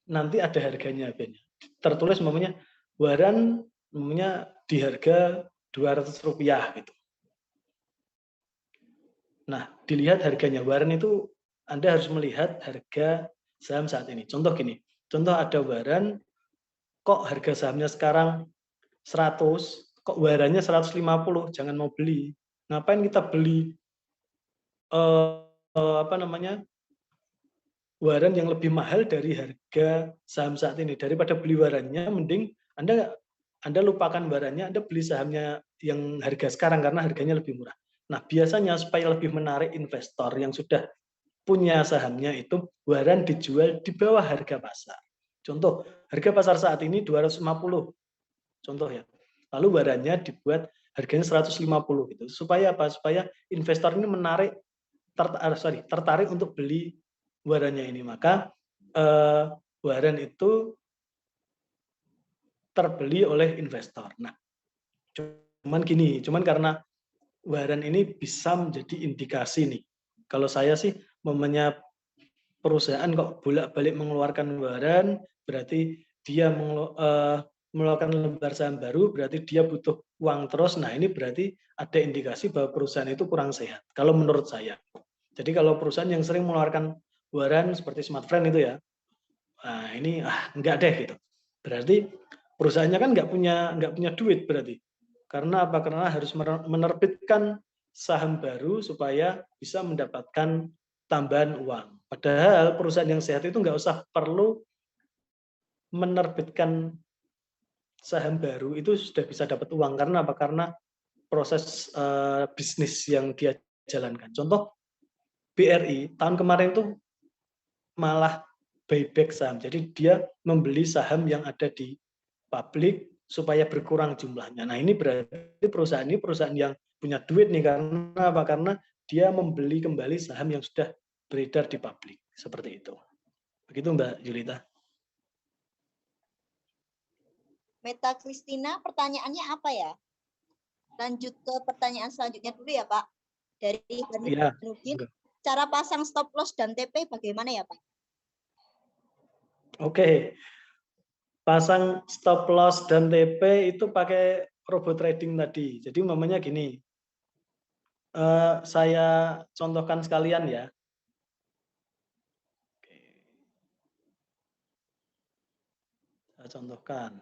nanti ada harganya, tertulis namanya waran di harga Rp200 gitu. Nah, dilihat harganya. Waran itu Anda harus melihat harga saham saat ini. Contoh gini, contoh ada waran, kok harga sahamnya sekarang 100, kok warannya 150, jangan mau beli. Ngapain kita beli waran yang lebih mahal dari harga saham saat ini? Daripada beli warannya, mending Anda lupakan warannya, Anda beli sahamnya yang harga sekarang karena harganya lebih murah. Nah, biasanya supaya lebih menarik investor yang sudah punya sahamnya, itu waran dijual di bawah harga pasar. Contoh, harga pasar saat ini 250. Contoh ya. Lalu warannya dibuat harganya 150 gitu. Supaya apa? Supaya investor ini tertarik untuk beli warannya ini. Maka waran itu terbeli oleh investor. Nah, cuman karena waran ini bisa menjadi indikasi nih. Kalau saya sih momennya perusahaan kok bolak-balik mengeluarkan waran, berarti dia mengeluarkan lembar saham baru, berarti dia butuh uang terus. Nah, ini berarti ada indikasi bahwa perusahaan itu kurang sehat, kalau menurut saya. Jadi kalau perusahaan yang sering mengeluarkan waran seperti Smartfren itu ya, nah ini enggak deh gitu. Berarti perusahaannya kan nggak punya duit berarti. Karena apa? Karena harus menerbitkan saham baru supaya bisa mendapatkan tambahan uang. Padahal perusahaan yang sehat itu nggak usah perlu menerbitkan saham baru, itu sudah bisa dapat uang. Karena apa? Karena proses bisnis yang dia jalankan. Contoh BRI tahun kemarin tuh malah buyback saham. Jadi dia membeli saham yang ada di publik supaya berkurang jumlahnya. Nah, ini berarti perusahaan ini perusahaan yang punya duit nih, karena apa? Karena dia membeli kembali saham yang sudah beredar di publik. Seperti itu. Begitu Mbak Julita.
Meta Kristina, pertanyaannya apa ya? Lanjut ke pertanyaan selanjutnya dulu ya, Pak. Dari
Iya.
Nurdin, cara pasang stop loss dan TP bagaimana ya, Pak?
Oke. Pasang stop loss dan TP itu pakai robot trading tadi. Jadi umpamanya gini, saya contohkan sekalian ya. Saya contohkan.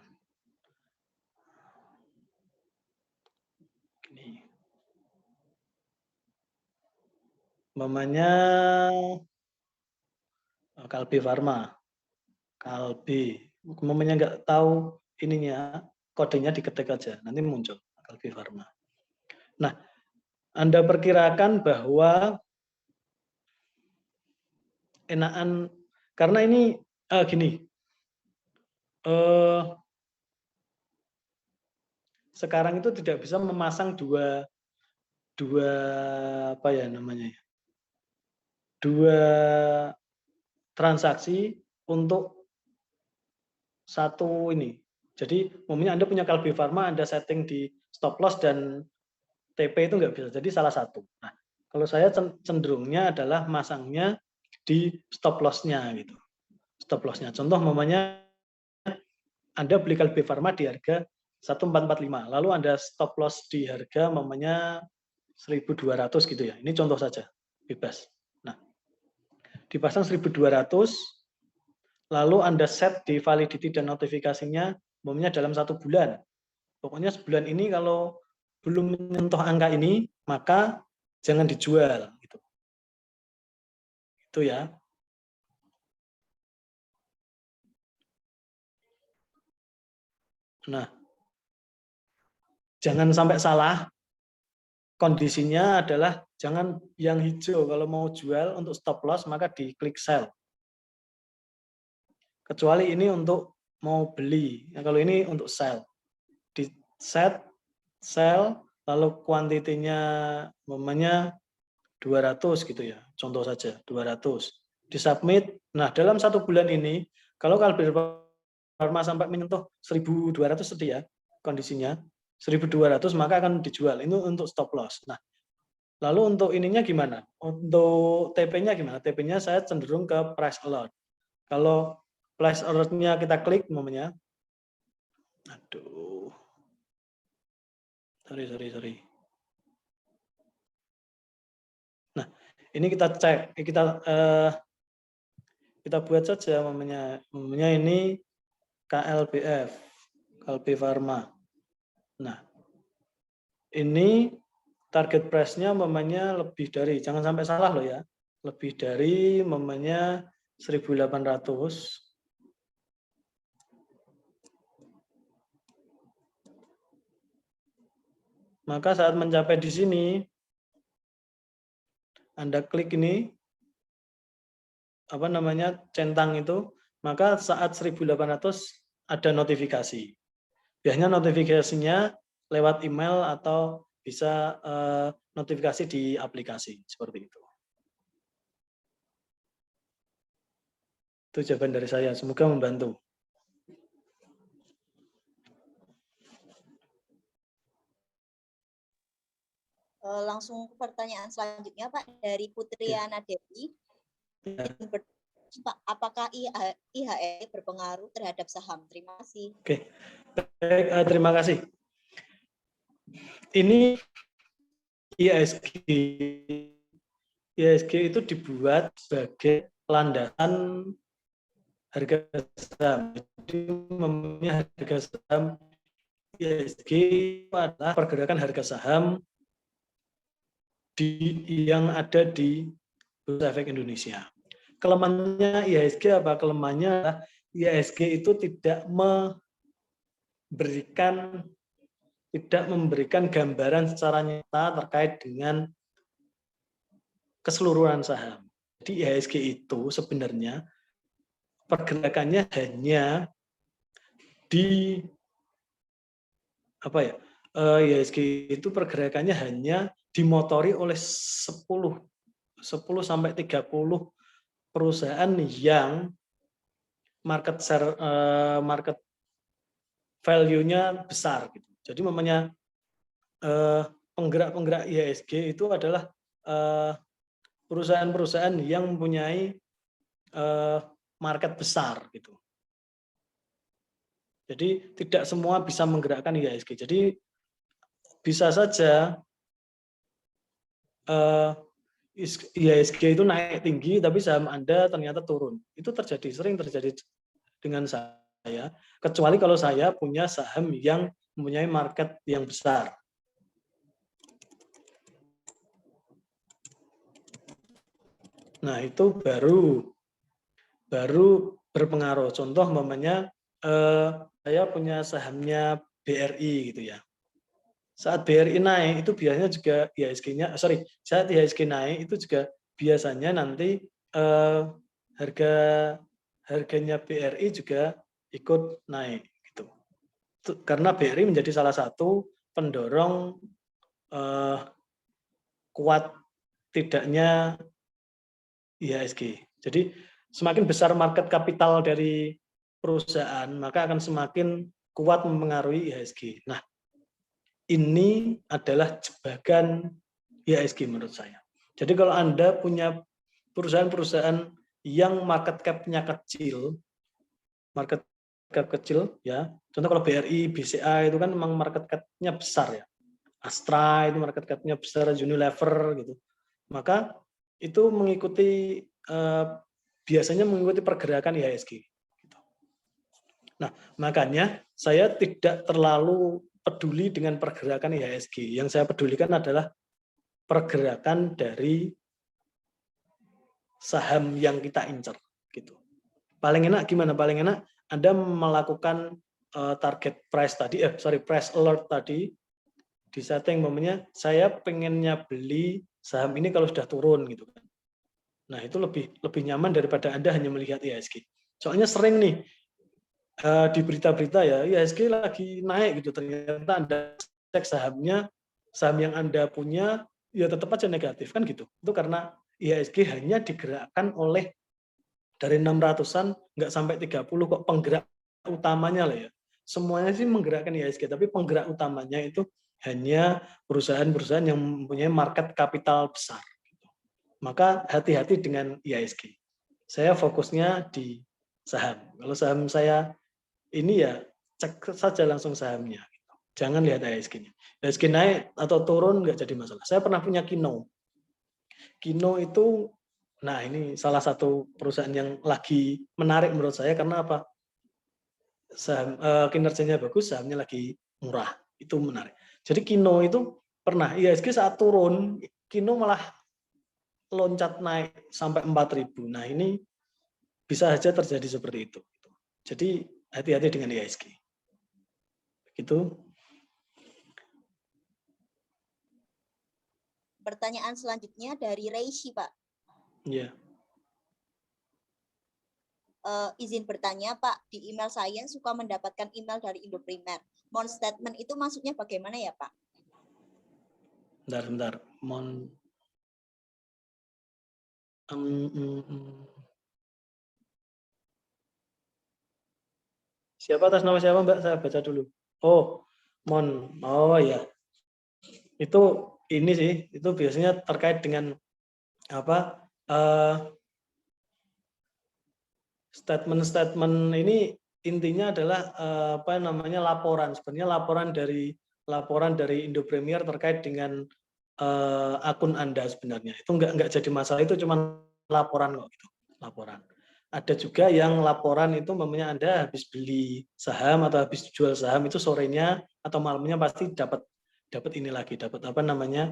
Gini. Umpamanya Kalbe Farma. Kalbe. Umpamanya nggak tahu ininya, kodenya diketik aja, nanti muncul Kalbe Farma. Nah, Anda perkirakan bahwa enakan, karena ini gini, sekarang itu tidak bisa memasang dua apa ya namanya, dua transaksi untuk satu ini. Jadi umumnya Anda punya Kalbe Farma, Anda setting di stop loss dan TP itu nggak bisa. Jadi salah satu. Nah, kalau saya cenderungnya adalah masangnya di stop loss-nya gitu. Stop loss-nya. Contoh namanya Anda beli Kalbe Farma di harga 1445, lalu Anda stop loss di harga namanya 1200 gitu ya. Ini contoh saja, bebas. Nah, dipasang 1200, lalu Anda set di validity dan notifikasinya umumnya dalam 1 bulan. Pokoknya sebulan ini kalau belum menyentuh angka ini, maka jangan dijual. Gitu. Itu ya. Nah, jangan sampai salah. Kondisinya adalah jangan yang hijau. Kalau mau jual untuk stop loss, maka diklik sell. Kecuali ini untuk mau beli. Nah, kalau ini untuk sell. Di set, sell, lalu kuantitinya namanya 200 gitu ya. Contoh saja, 200. Di submit. Nah, dalam 1 bulan ini, kalau Kalbe Farma sampai menyentuh 1200 tadi ya, kondisinya 1200 maka akan dijual. Ini untuk stop loss. Nah, lalu untuk ininya gimana? Untuk TP-nya gimana? TP-nya saya cenderung ke price alert. Kalau price alert-nya kita klik namanya. Aduh. Sorry. Nah, ini kita cek, kita buat saja namanya ini KLBF, Kalbe Farma. Nah, ini target price-nya namanya lebih dari, jangan sampai salah loh ya, lebih dari namanya 1800. Maka saat mencapai di sini, Anda klik ini, apa namanya, centang itu, maka saat 1800 ada notifikasi. Biasanya notifikasinya lewat email atau bisa notifikasi di aplikasi, seperti itu. Itu jawaban dari saya, semoga membantu.
Langsung ke pertanyaan selanjutnya, Pak, dari Putriana Dewi. lagi Pak, apakah IHSG berpengaruh terhadap saham? Terima kasih.
Oke, baik, terima kasih. Ini IHSG itu dibuat sebagai landasan harga saham. Jadi mempunyai harga saham IHSG adalah pergerakan harga saham yang ada di Bursa Efek Indonesia. Kelemahannya IHSG apa? Kelemahannya adalah IHSG itu tidak memberikan gambaran secara nyata terkait dengan keseluruhan saham. Jadi IHSG itu sebenarnya pergerakannya hanya di IHSG itu pergerakannya hanya dimotori oleh 10 sampai 30 perusahaan yang market value-nya besar gitu. Jadi namanya penggerak-penggerak IHSG itu adalah perusahaan-perusahaan yang mempunyai market besar gitu. Jadi tidak semua bisa menggerakkan IHSG. Jadi bisa saja IHSG itu naik tinggi tapi saham Anda ternyata turun. Itu sering terjadi dengan saya, kecuali kalau saya punya saham yang mempunyai market yang besar. Nah, itu baru berpengaruh. Contoh umpamanya saya punya sahamnya BRI gitu ya. Saat BRI naik itu biasanya juga saat IHSG naik itu juga biasanya nanti harganya BRI juga ikut naik gitu. Karena BRI menjadi salah satu pendorong kuat tidaknya IHSG. Jadi semakin besar market kapital dari perusahaan, maka akan semakin kuat mempengaruhi IHSG. Nah, ini adalah jebakan IHSG menurut saya. Jadi kalau Anda punya perusahaan-perusahaan yang market cap-nya kecil, ya. Contoh kalau BRI, BCA itu kan memang market cap-nya besar ya. Astra itu market cap-nya besar, Unilever gitu. Maka itu biasanya mengikuti pergerakan IHSG. Nah, makanya saya tidak terlalu peduli dengan pergerakan IHSG. Yang saya pedulikan adalah pergerakan dari saham yang kita incer. Gitu. Paling enak gimana? Paling enak Anda melakukan target price tadi, price alert tadi, di setting momennya saya pengennya beli saham ini kalau sudah turun gitu kan. Nah, itu lebih nyaman daripada Anda hanya melihat IHSG. Soalnya sering nih di berita-berita ya, IHSG lagi naik gitu, ternyata Anda cek saham yang Anda punya ya tetap aja negatif kan gitu. Itu karena IHSG hanya digerakkan oleh dari 600-an nggak sampai 30 kok penggerak utamanya lah ya. Semuanya sih menggerakkan IHSG, tapi penggerak utamanya itu hanya perusahaan-perusahaan yang mempunyai market kapital besar. Maka hati-hati dengan IHSG. Saya fokusnya di saham. Kalau saham saya ini ya cek saja langsung sahamnya. Jangan lihat IHSG-nya. IHSG naik atau turun nggak jadi masalah. Saya pernah punya Kino. Kino itu, nah ini salah satu perusahaan yang lagi menarik menurut saya karena apa? Saham kinerjanya bagus, sahamnya lagi murah. Itu menarik. Jadi Kino itu pernah IHSG saat turun, Kino malah loncat naik sampai 4.000. Nah, ini bisa saja terjadi seperti itu. Jadi hati-hati dengan IHSG. Begitu.
Pertanyaan selanjutnya dari Reishi, Pak.
Iya.
Izin bertanya, Pak. Di email saya suka mendapatkan email dari Indoprimer. Mon statement itu maksudnya bagaimana ya, Pak?
Bentar. Siapa atas nama siapa, Mbak? Saya baca dulu. Oh, Mon. Oh ya. Itu ini sih, itu biasanya terkait dengan apa? Statement-statement ini intinya adalah apa namanya laporan. Sebenarnya laporan dari Indo Premier terkait dengan akun Anda sebenarnya. Itu enggak jadi masalah, itu cuma laporan kok gitu. Laporan. Ada juga yang laporan itu namanya Anda habis beli saham atau habis jual saham itu sorenya atau malamnya pasti dapat ini lagi, dapat apa namanya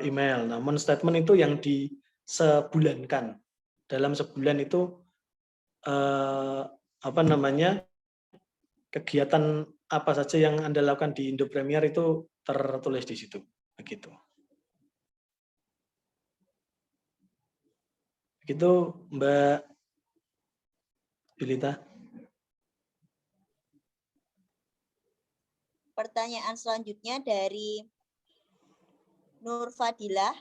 email. Namun statement itu yang disebulankan. Dalam sebulan itu apa namanya kegiatan apa saja yang Anda lakukan di Indo Premier itu tertulis di situ, begitu. Begitu Mbak Julita.
Pertanyaan selanjutnya dari Nur Fadilah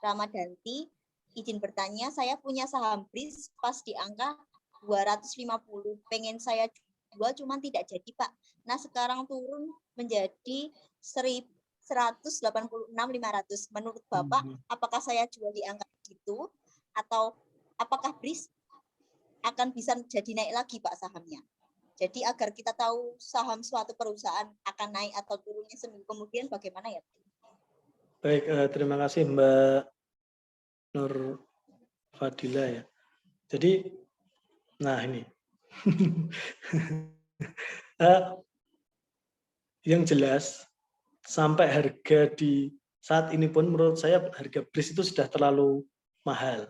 Ramadanti. Izin bertanya, saya punya saham BRIS pas di angka 250. Pengen saya jual cuman tidak jadi, Pak. Nah, sekarang turun menjadi 186.500. Menurut Bapak, apakah saya jual di angka itu atau apakah BRIS akan bisa jadi naik lagi, Pak, sahamnya? Jadi agar kita tahu saham suatu perusahaan akan naik atau turunnya seminggu kemudian bagaimana ya?
Baik, terima kasih Mbak Nur Fadila ya. Jadi, nah ini. Yang jelas, sampai harga di saat ini pun menurut saya harga BRIS itu sudah terlalu mahal.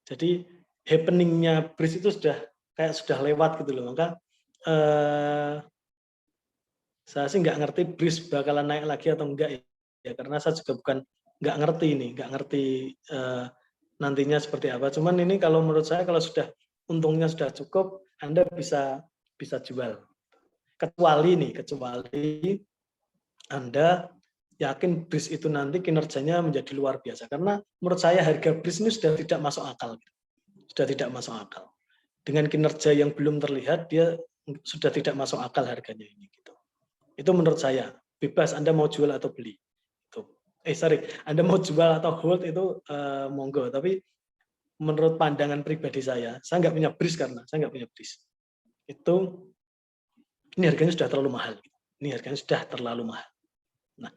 Jadi happening-nya BRIS itu sudah lewat gitu loh. Maka saya sih nggak ngerti BRIS bakalan naik lagi atau enggak ya, karena saya juga nggak ngerti nantinya seperti apa. Cuman ini kalau menurut saya kalau sudah untungnya sudah cukup, Anda bisa jual. Kecuali Anda yakin BRIS itu nanti kinerjanya menjadi luar biasa. Karena menurut saya harga BRIS ini sudah tidak masuk akal. Sudah tidak masuk akal. Dengan kinerja yang belum terlihat, dia sudah tidak masuk akal harganya ini. Gitu. Itu menurut saya. Bebas Anda mau jual atau beli. Anda mau jual atau hold itu monggo. Tapi menurut pandangan pribadi saya nggak punya BRIS karena saya nggak punya BRIS. Ini harganya sudah terlalu mahal. Nah,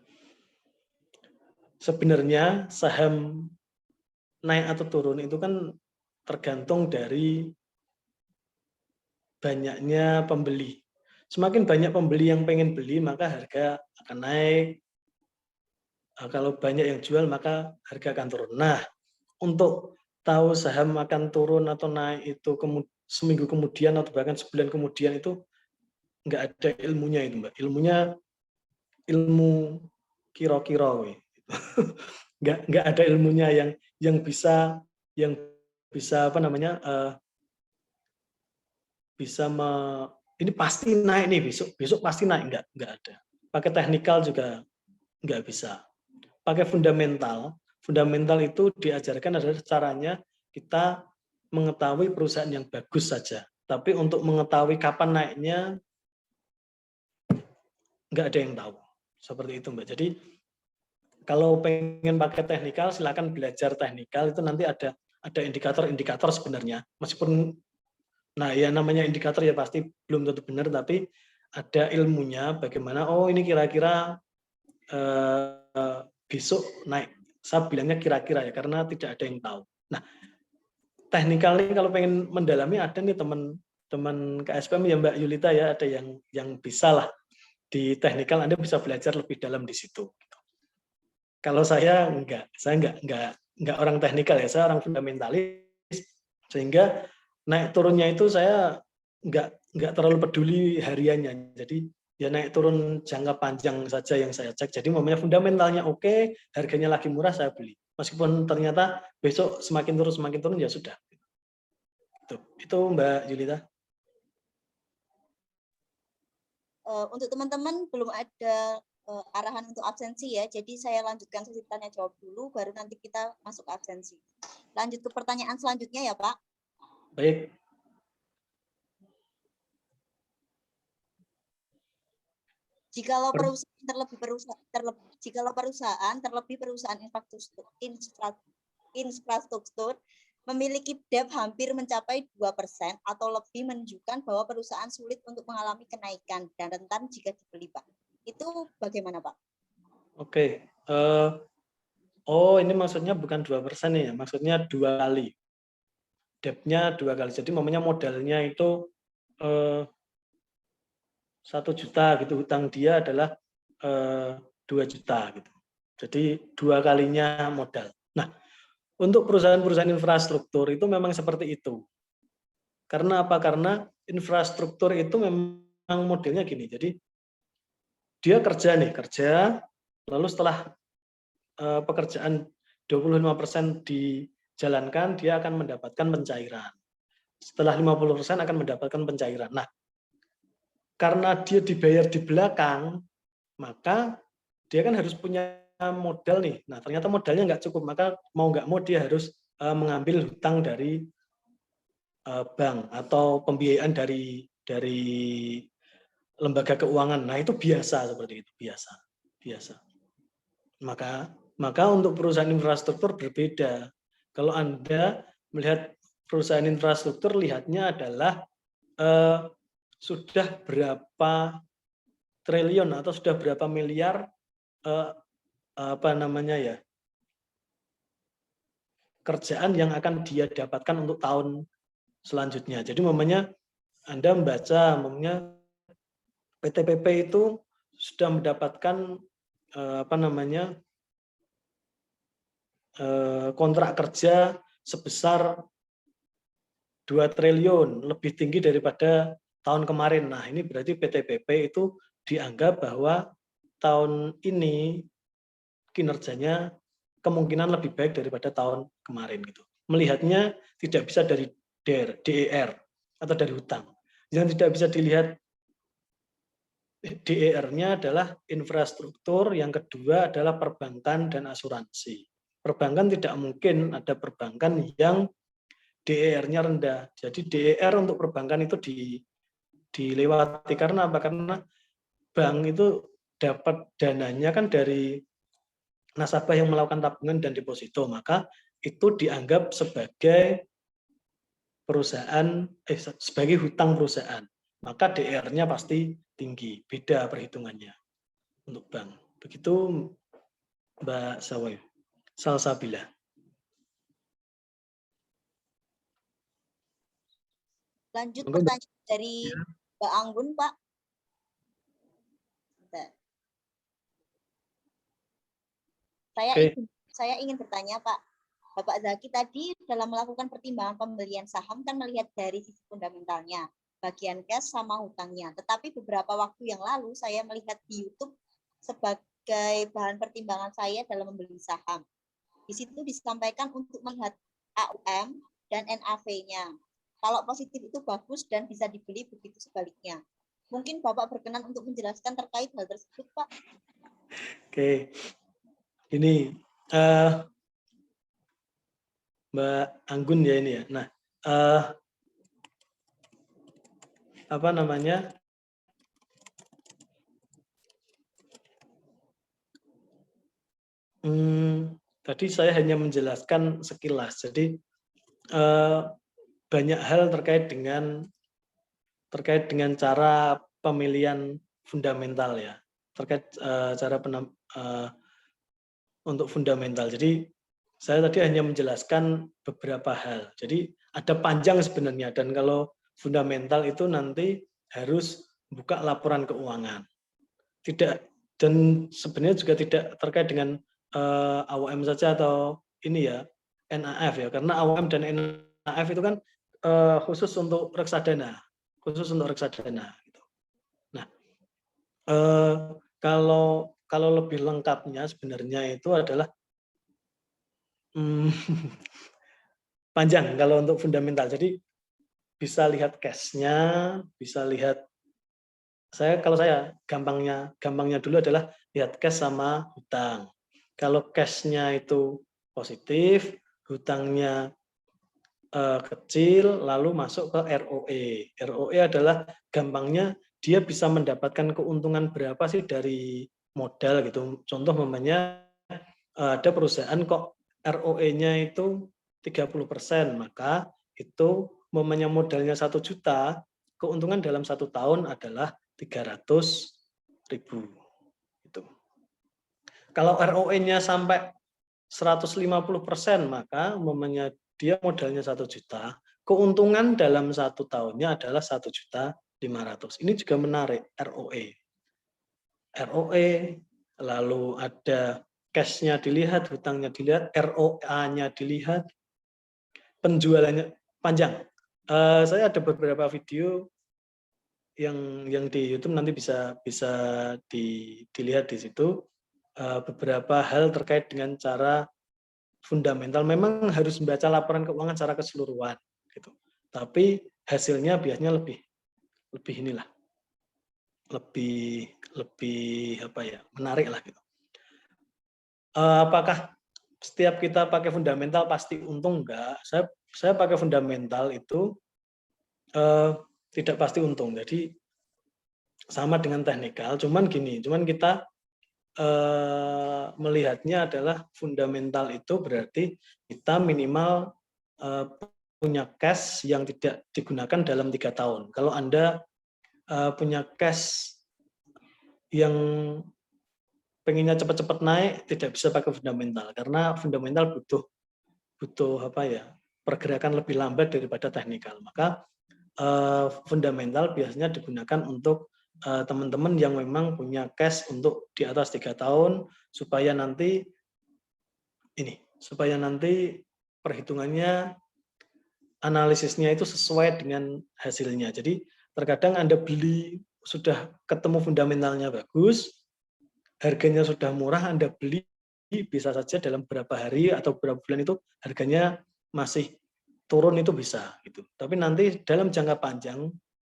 sebenarnya saham naik atau turun itu kan tergantung dari banyaknya pembeli. Semakin banyak pembeli yang pengen beli, maka harga akan naik. Kalau banyak yang jual, maka harga akan turun. Nah, untuk tahu saham akan turun atau naik itu seminggu kemudian atau bahkan sebulan kemudian itu nggak ada ilmunya itu, Mbak. Ilmunya ilmu kira-kira. Nggak ada ilmunya yang bisa apa namanya ini pasti naik nih, besok pasti naik, nggak ada. Pakai teknikal juga nggak bisa. Pakai fundamental itu diajarkan adalah caranya kita mengetahui perusahaan yang bagus saja. Tapi untuk mengetahui kapan naiknya nggak ada yang tahu. Seperti itu, Mbak. Jadi kalau pengen pakai teknikal, silakan belajar teknikal, itu nanti ada indikator-indikator sebenarnya. Meskipun nah ya namanya indikator ya pasti belum tentu benar, tapi ada ilmunya bagaimana ini kira-kira besok naik. Saya bilangnya kira-kira ya karena tidak ada yang tahu. Nah, teknikal ini kalau pengen mendalami ada nih teman KSPM ya Mbak Yulita ya, ada yang bisa lah di teknikal, Anda bisa belajar lebih dalam di situ. Kalau saya enggak orang teknikal ya, saya orang fundamentalis, sehingga naik turunnya itu saya enggak terlalu peduli hariannya. Jadi ya naik turun jangka panjang saja yang saya cek. Jadi momennya fundamentalnya oke, harganya lagi murah saya beli. Meskipun ternyata besok semakin turun ya sudah. Itu Mbak Julita.
Untuk teman-teman belum ada arahan untuk absensi ya, jadi saya lanjutkan sesi tanya jawab dulu, baru nanti kita masuk absensi. Lanjut ke pertanyaan selanjutnya ya Pak.
Baik.
Jikalau perusahaan terlebih perusahaan infrastruktur memiliki debt hampir mencapai 2% atau lebih menunjukkan bahwa perusahaan sulit untuk mengalami kenaikan dan rentan jika dibeli, Pak. Itu bagaimana, Pak?
Oke. Ini maksudnya bukan 2% ya, maksudnya 2 kali. Debt-nya 2 kali. Jadi momennya modalnya itu 1 juta gitu, hutang dia adalah 2 juta gitu. Jadi 2 kalinya modal. Nah, untuk perusahaan-perusahaan infrastruktur itu memang seperti itu. Karena apa? Karena infrastruktur itu memang modelnya gini. Jadi dia kerja, lalu setelah pekerjaan 25% dijalankan, dia akan mendapatkan pencairan. Setelah 50% akan mendapatkan pencairan. Nah, karena dia dibayar di belakang, maka dia kan harus punya modal nih. Nah, ternyata modalnya nggak cukup, maka mau nggak mau dia harus mengambil hutang dari bank atau pembiayaan dari lembaga keuangan. Nah, itu biasa seperti itu, biasa. Maka untuk perusahaan infrastruktur berbeda. Kalau Anda melihat perusahaan infrastruktur, lihatnya adalah sudah berapa triliun atau sudah berapa miliar kerjaan yang akan dia dapatkan untuk tahun selanjutnya. Jadi umpamanya Anda membaca PT-PP itu sudah mendapatkan kontrak kerja sebesar 2 triliun, lebih tinggi daripada tahun kemarin. Nah, ini berarti PT-PP itu dianggap bahwa tahun ini kinerjanya kemungkinan lebih baik daripada tahun kemarin gitu. Melihatnya tidak bisa dari DER atau dari hutang. Yang tidak bisa dilihat DER-nya adalah infrastruktur, yang kedua adalah perbankan dan asuransi. Perbankan tidak mungkin ada perbankan yang DER-nya rendah. Jadi DER untuk perbankan itu dilewati. Karena apa? Karena bank itu dapat dananya kan dari nasabah yang melakukan tabungan dan deposito, maka itu dianggap sebagai sebagai hutang perusahaan. Maka DER-nya pasti tinggi, beda perhitungannya untuk bank. Begitu Mbak Salsabila.
Lanjut pertanyaan dari Mbak Anggun, Pak. Saya ingin bertanya, Pak. Bapak Zaki tadi dalam melakukan pertimbangan pembelian saham kan melihat dari sisi fundamentalnya, bagian cash sama hutangnya. Tetapi beberapa waktu yang lalu saya melihat di YouTube sebagai bahan pertimbangan saya dalam membeli saham. Di situ disampaikan untuk melihat AUM dan NAV-nya. Kalau positif itu bagus dan bisa dibeli, begitu sebaliknya. Mungkin Bapak berkenan untuk menjelaskan terkait hal tersebut, Pak.
Oke. Ini Mbak Anggun ya ini ya. Nah, tadi saya hanya menjelaskan sekilas. Jadi banyak hal terkait dengan cara pemilihan fundamental ya, terkait cara untuk fundamental. Jadi saya tadi hanya menjelaskan beberapa hal. Jadi ada panjang sebenarnya, dan kalau fundamental itu nanti harus buka laporan keuangan. Tidak, dan sebenarnya juga tidak terkait dengan AUM saja atau ini ya, NAF ya, karena AUM dan NAF itu kan khusus untuk reksadana, gitu. Nah, kalau lebih lengkapnya sebenarnya itu adalah panjang kalau untuk fundamental. Jadi bisa lihat cash-nya, bisa lihat kalau saya gampangnya dulu adalah lihat cash sama hutang. Kalau cash-nya itu positif, hutangnya kecil, lalu masuk ke ROE. ROE adalah gampangnya dia bisa mendapatkan keuntungan berapa sih dari modal gitu. Contoh namanya ada perusahaan kok ROE-nya itu 30%, maka itu umpamanya modalnya 1 juta, keuntungan dalam 1 tahun adalah 300.000. Gitu. Kalau ROE-nya sampai 150%, maka umpamanya dia modalnya 1 juta, keuntungan dalam 1 tahunnya adalah 1.500.000. Ini juga menarik, ROE. ROE, lalu ada cash-nya dilihat, hutangnya dilihat, ROA-nya dilihat, penjualannya panjang. Saya ada beberapa video yang di YouTube nanti bisa dilihat di situ, beberapa hal terkait dengan cara fundamental. Memang harus membaca laporan keuangan secara keseluruhan gitu. Tapi hasilnya biasanya lebih inilah. Lebih apa ya? Menarik lah gitu. Apakah setiap kita pakai fundamental pasti untung? Enggak. Saya pakai fundamental itu tidak pasti untung. Jadi sama dengan teknikal, cuman kita melihatnya adalah fundamental itu berarti kita minimal punya cash yang tidak digunakan dalam 3 tahun. Kalau Anda punya cash yang pengennya cepat-cepat naik, tidak bisa pakai fundamental karena fundamental butuh apa ya, pergerakan lebih lambat daripada teknikal. Maka fundamental biasanya digunakan untuk teman-teman yang memang punya cash untuk di atas 3 tahun supaya nanti perhitungannya, analisisnya itu sesuai dengan hasilnya. Jadi terkadang Anda beli sudah ketemu fundamentalnya bagus, harganya sudah murah, Anda beli bisa saja dalam beberapa hari atau beberapa bulan itu harganya masih turun, itu bisa gitu. Tapi nanti dalam jangka panjang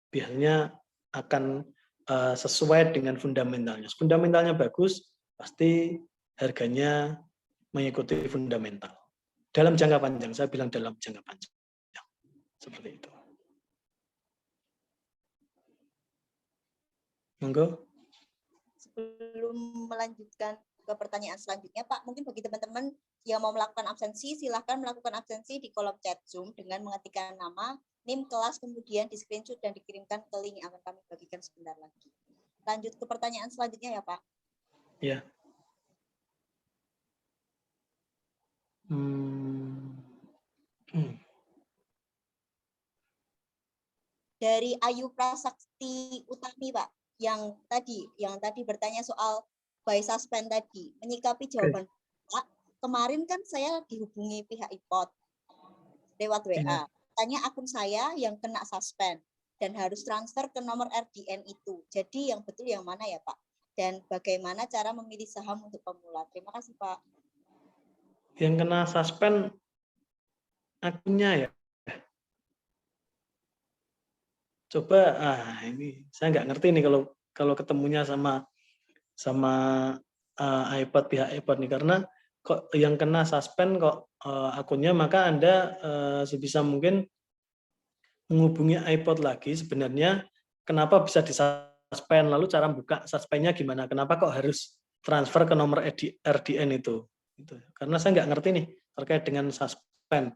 biasanya akan sesuai dengan fundamentalnya. Fundamentalnya bagus, pasti harganya mengikuti fundamental. Dalam jangka panjang, saya bilang dalam jangka panjang. Seperti itu. Monggo.
Sebelum melanjutkan ke pertanyaan selanjutnya, Pak, mungkin bagi teman-teman yang mau melakukan absensi, silahkan melakukan absensi di kolom chat Zoom dengan mengetikkan nama, NIM kelas, kemudian di screenshot dan dikirimkan ke link yang akan kami bagikan sebentar lagi. Lanjut ke pertanyaan selanjutnya ya, Pak.
Ya.
Dari Ayu Prasakti Utami, Pak, yang tadi bertanya soal buy suspend tadi, menyikapi jawaban Pak, kemarin kan saya dihubungi pihak IPOT lewat WA. Tanya akun saya yang kena suspend dan harus transfer ke nomor RDN itu. Jadi yang betul yang mana ya, Pak? Dan bagaimana cara memilih saham untuk pemula? Terima kasih, Pak.
Yang kena suspend akunnya ya. Coba, ini saya nggak ngerti nih kalau ketemunya sama iPod, pihak iPod nih, karena kok yang kena suspend kok akunnya, maka Anda sebisa mungkin menghubungi iPod lagi. Sebenarnya kenapa bisa disuspend, lalu cara buka suspendnya gimana, kenapa kok harus transfer ke nomor RDN itu. Karena saya nggak ngerti nih terkait dengan suspend.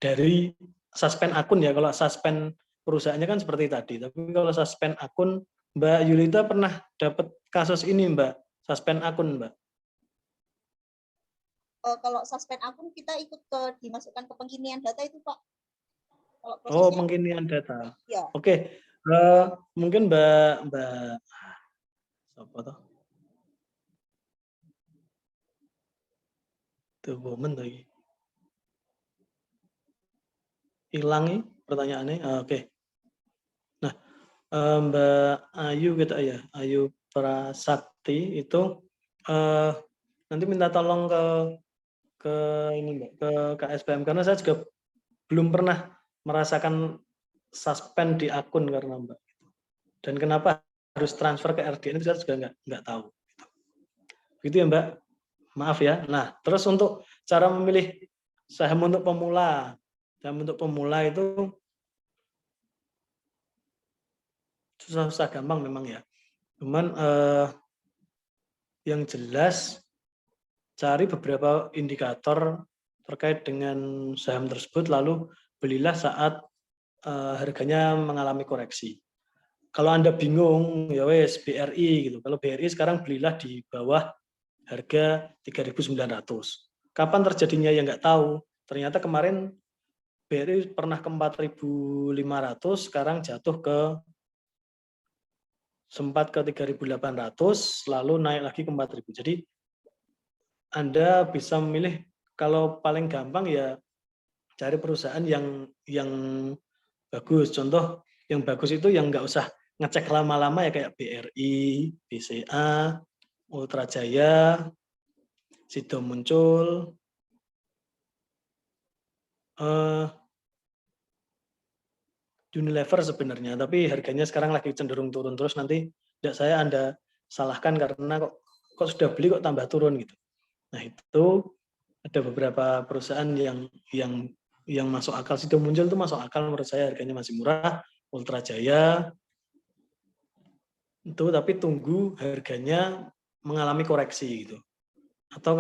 Dari suspend akun ya, kalau suspend perusahaannya kan seperti tadi, tapi kalau suspend akun, Mbak Yulita pernah dapat kasus ini, Mbak, suspend akun, Mbak?
Kalau suspend akun kita ikut dimasukkan ke pengkinian data itu, Pak.
Oh, pengkinian data.
Ya.
Oke, mungkin Mbak siapa tuh? Tuh momen lagi. Hilang nih pertanyaannya. Oke. Nah, Mbak Ayu gitu ya, Ayu Prasakti itu nanti minta tolong ke ini Mbak, ke KSPM, karena saya juga belum pernah merasakan suspend di akun karena Mbak. Dan kenapa harus transfer ke RDN itu saya juga nggak tahu. Gitu ya Mbak. Maaf ya. Nah, terus untuk cara memilih saham untuk pemula. Saham untuk pemula itu susah-susah gampang memang ya. Cuman yang jelas cari beberapa indikator terkait dengan saham tersebut, lalu belilah saat harganya mengalami koreksi. Kalau Anda bingung, ya wes BRI gitu. Kalau BRI sekarang belilah di bawah harga 3.900. Kapan terjadinya ya nggak tahu. Ternyata kemarin BRI pernah ke 4.500, sekarang jatuh ke sempat ke 3.800, lalu naik lagi ke 4.000. Jadi Anda bisa memilih, kalau paling gampang ya cari perusahaan yang bagus. Contoh yang bagus itu yang nggak usah ngecek lama-lama ya, kayak BRI, BCA, Ultra Jaya, Sido Muncul, Unilever sebenarnya, tapi harganya sekarang lagi cenderung turun terus. Nanti tidak saya Anda salahkan karena kok sudah beli kok tambah turun gitu. Nah, itu ada beberapa perusahaan yang masuk akal. Sido Muncul itu masuk akal menurut saya, harganya masih murah. Ultra Jaya itu, tapi tunggu harganya mengalami koreksi gitu. Atau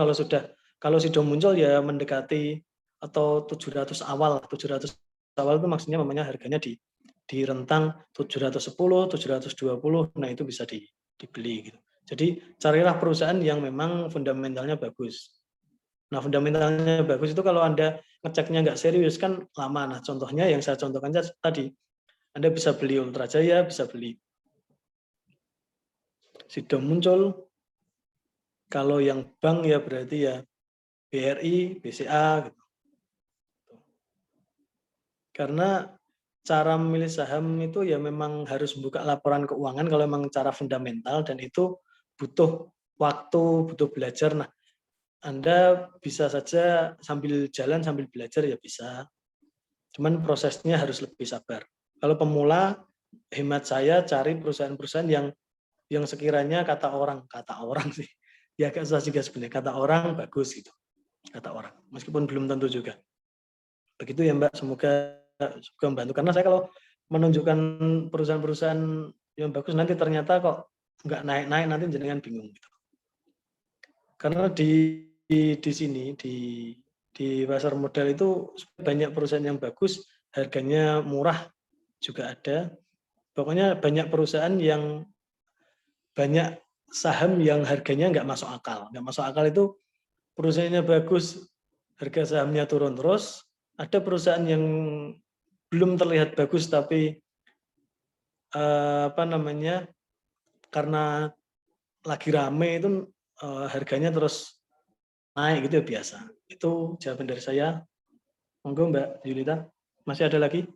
kalau Sido Muncul ya mendekati atau 700 awal. 700 awal itu maksudnya namanya harganya di rentang 710, 720. Nah, itu bisa dibeli gitu. Jadi carilah perusahaan yang memang fundamentalnya bagus. Nah, fundamentalnya bagus itu kalau Anda ngeceknya nggak serius kan lama. Nah, contohnya yang saya contohkan tadi, Anda bisa beli Ultra Jaya, bisa beli Sido Muncul. Kalau yang bank ya berarti ya BRI, BCA gitu. Karena cara memilih saham itu ya memang harus buka laporan keuangan kalau memang cara fundamental, dan itu butuh waktu, butuh belajar. Nah, Anda bisa saja sambil jalan sambil belajar ya bisa. Cuman prosesnya harus lebih sabar. Kalau pemula, hemat saya cari perusahaan-perusahaan yang sekiranya kata orang sih, ya agak susah juga sebenarnya, kata orang bagus gitu, kata orang, meskipun belum tentu juga. Begitu ya Mbak, semoga membantu. Karena saya kalau menunjukkan perusahaan-perusahaan yang bagus nanti ternyata kok nggak naik-naik, nanti jenengan bingung gitu. Karena di sini di pasar modal itu banyak perusahaan yang bagus, harganya murah juga ada. Pokoknya banyak perusahaan yang banyak saham yang harganya nggak masuk akal. Nggak masuk akal itu perusahaannya bagus, harga sahamnya turun terus. Ada perusahaan yang belum terlihat bagus tapi karena lagi rame itu harganya terus naik gitu ya, biasa. Itu jawaban dari saya. Monggo Mbak Yulita, masih ada lagi?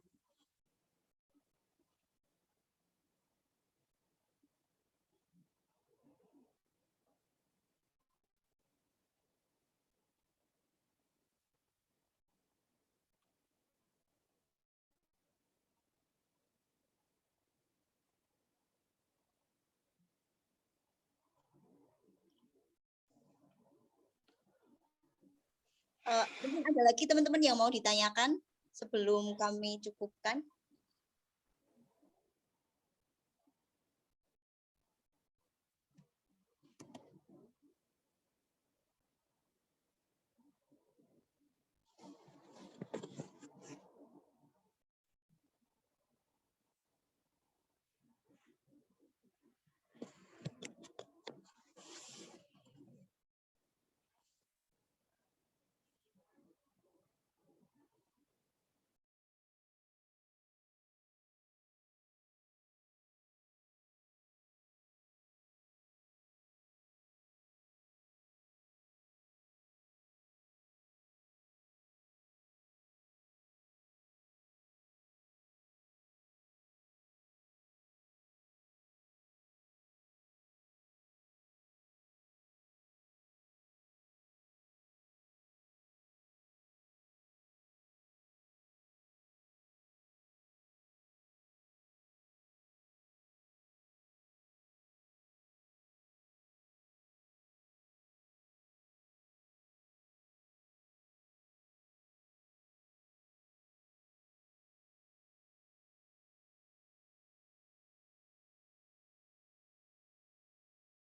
Mungkin ada lagi teman-teman yang mau ditanyakan sebelum kami cukupkan.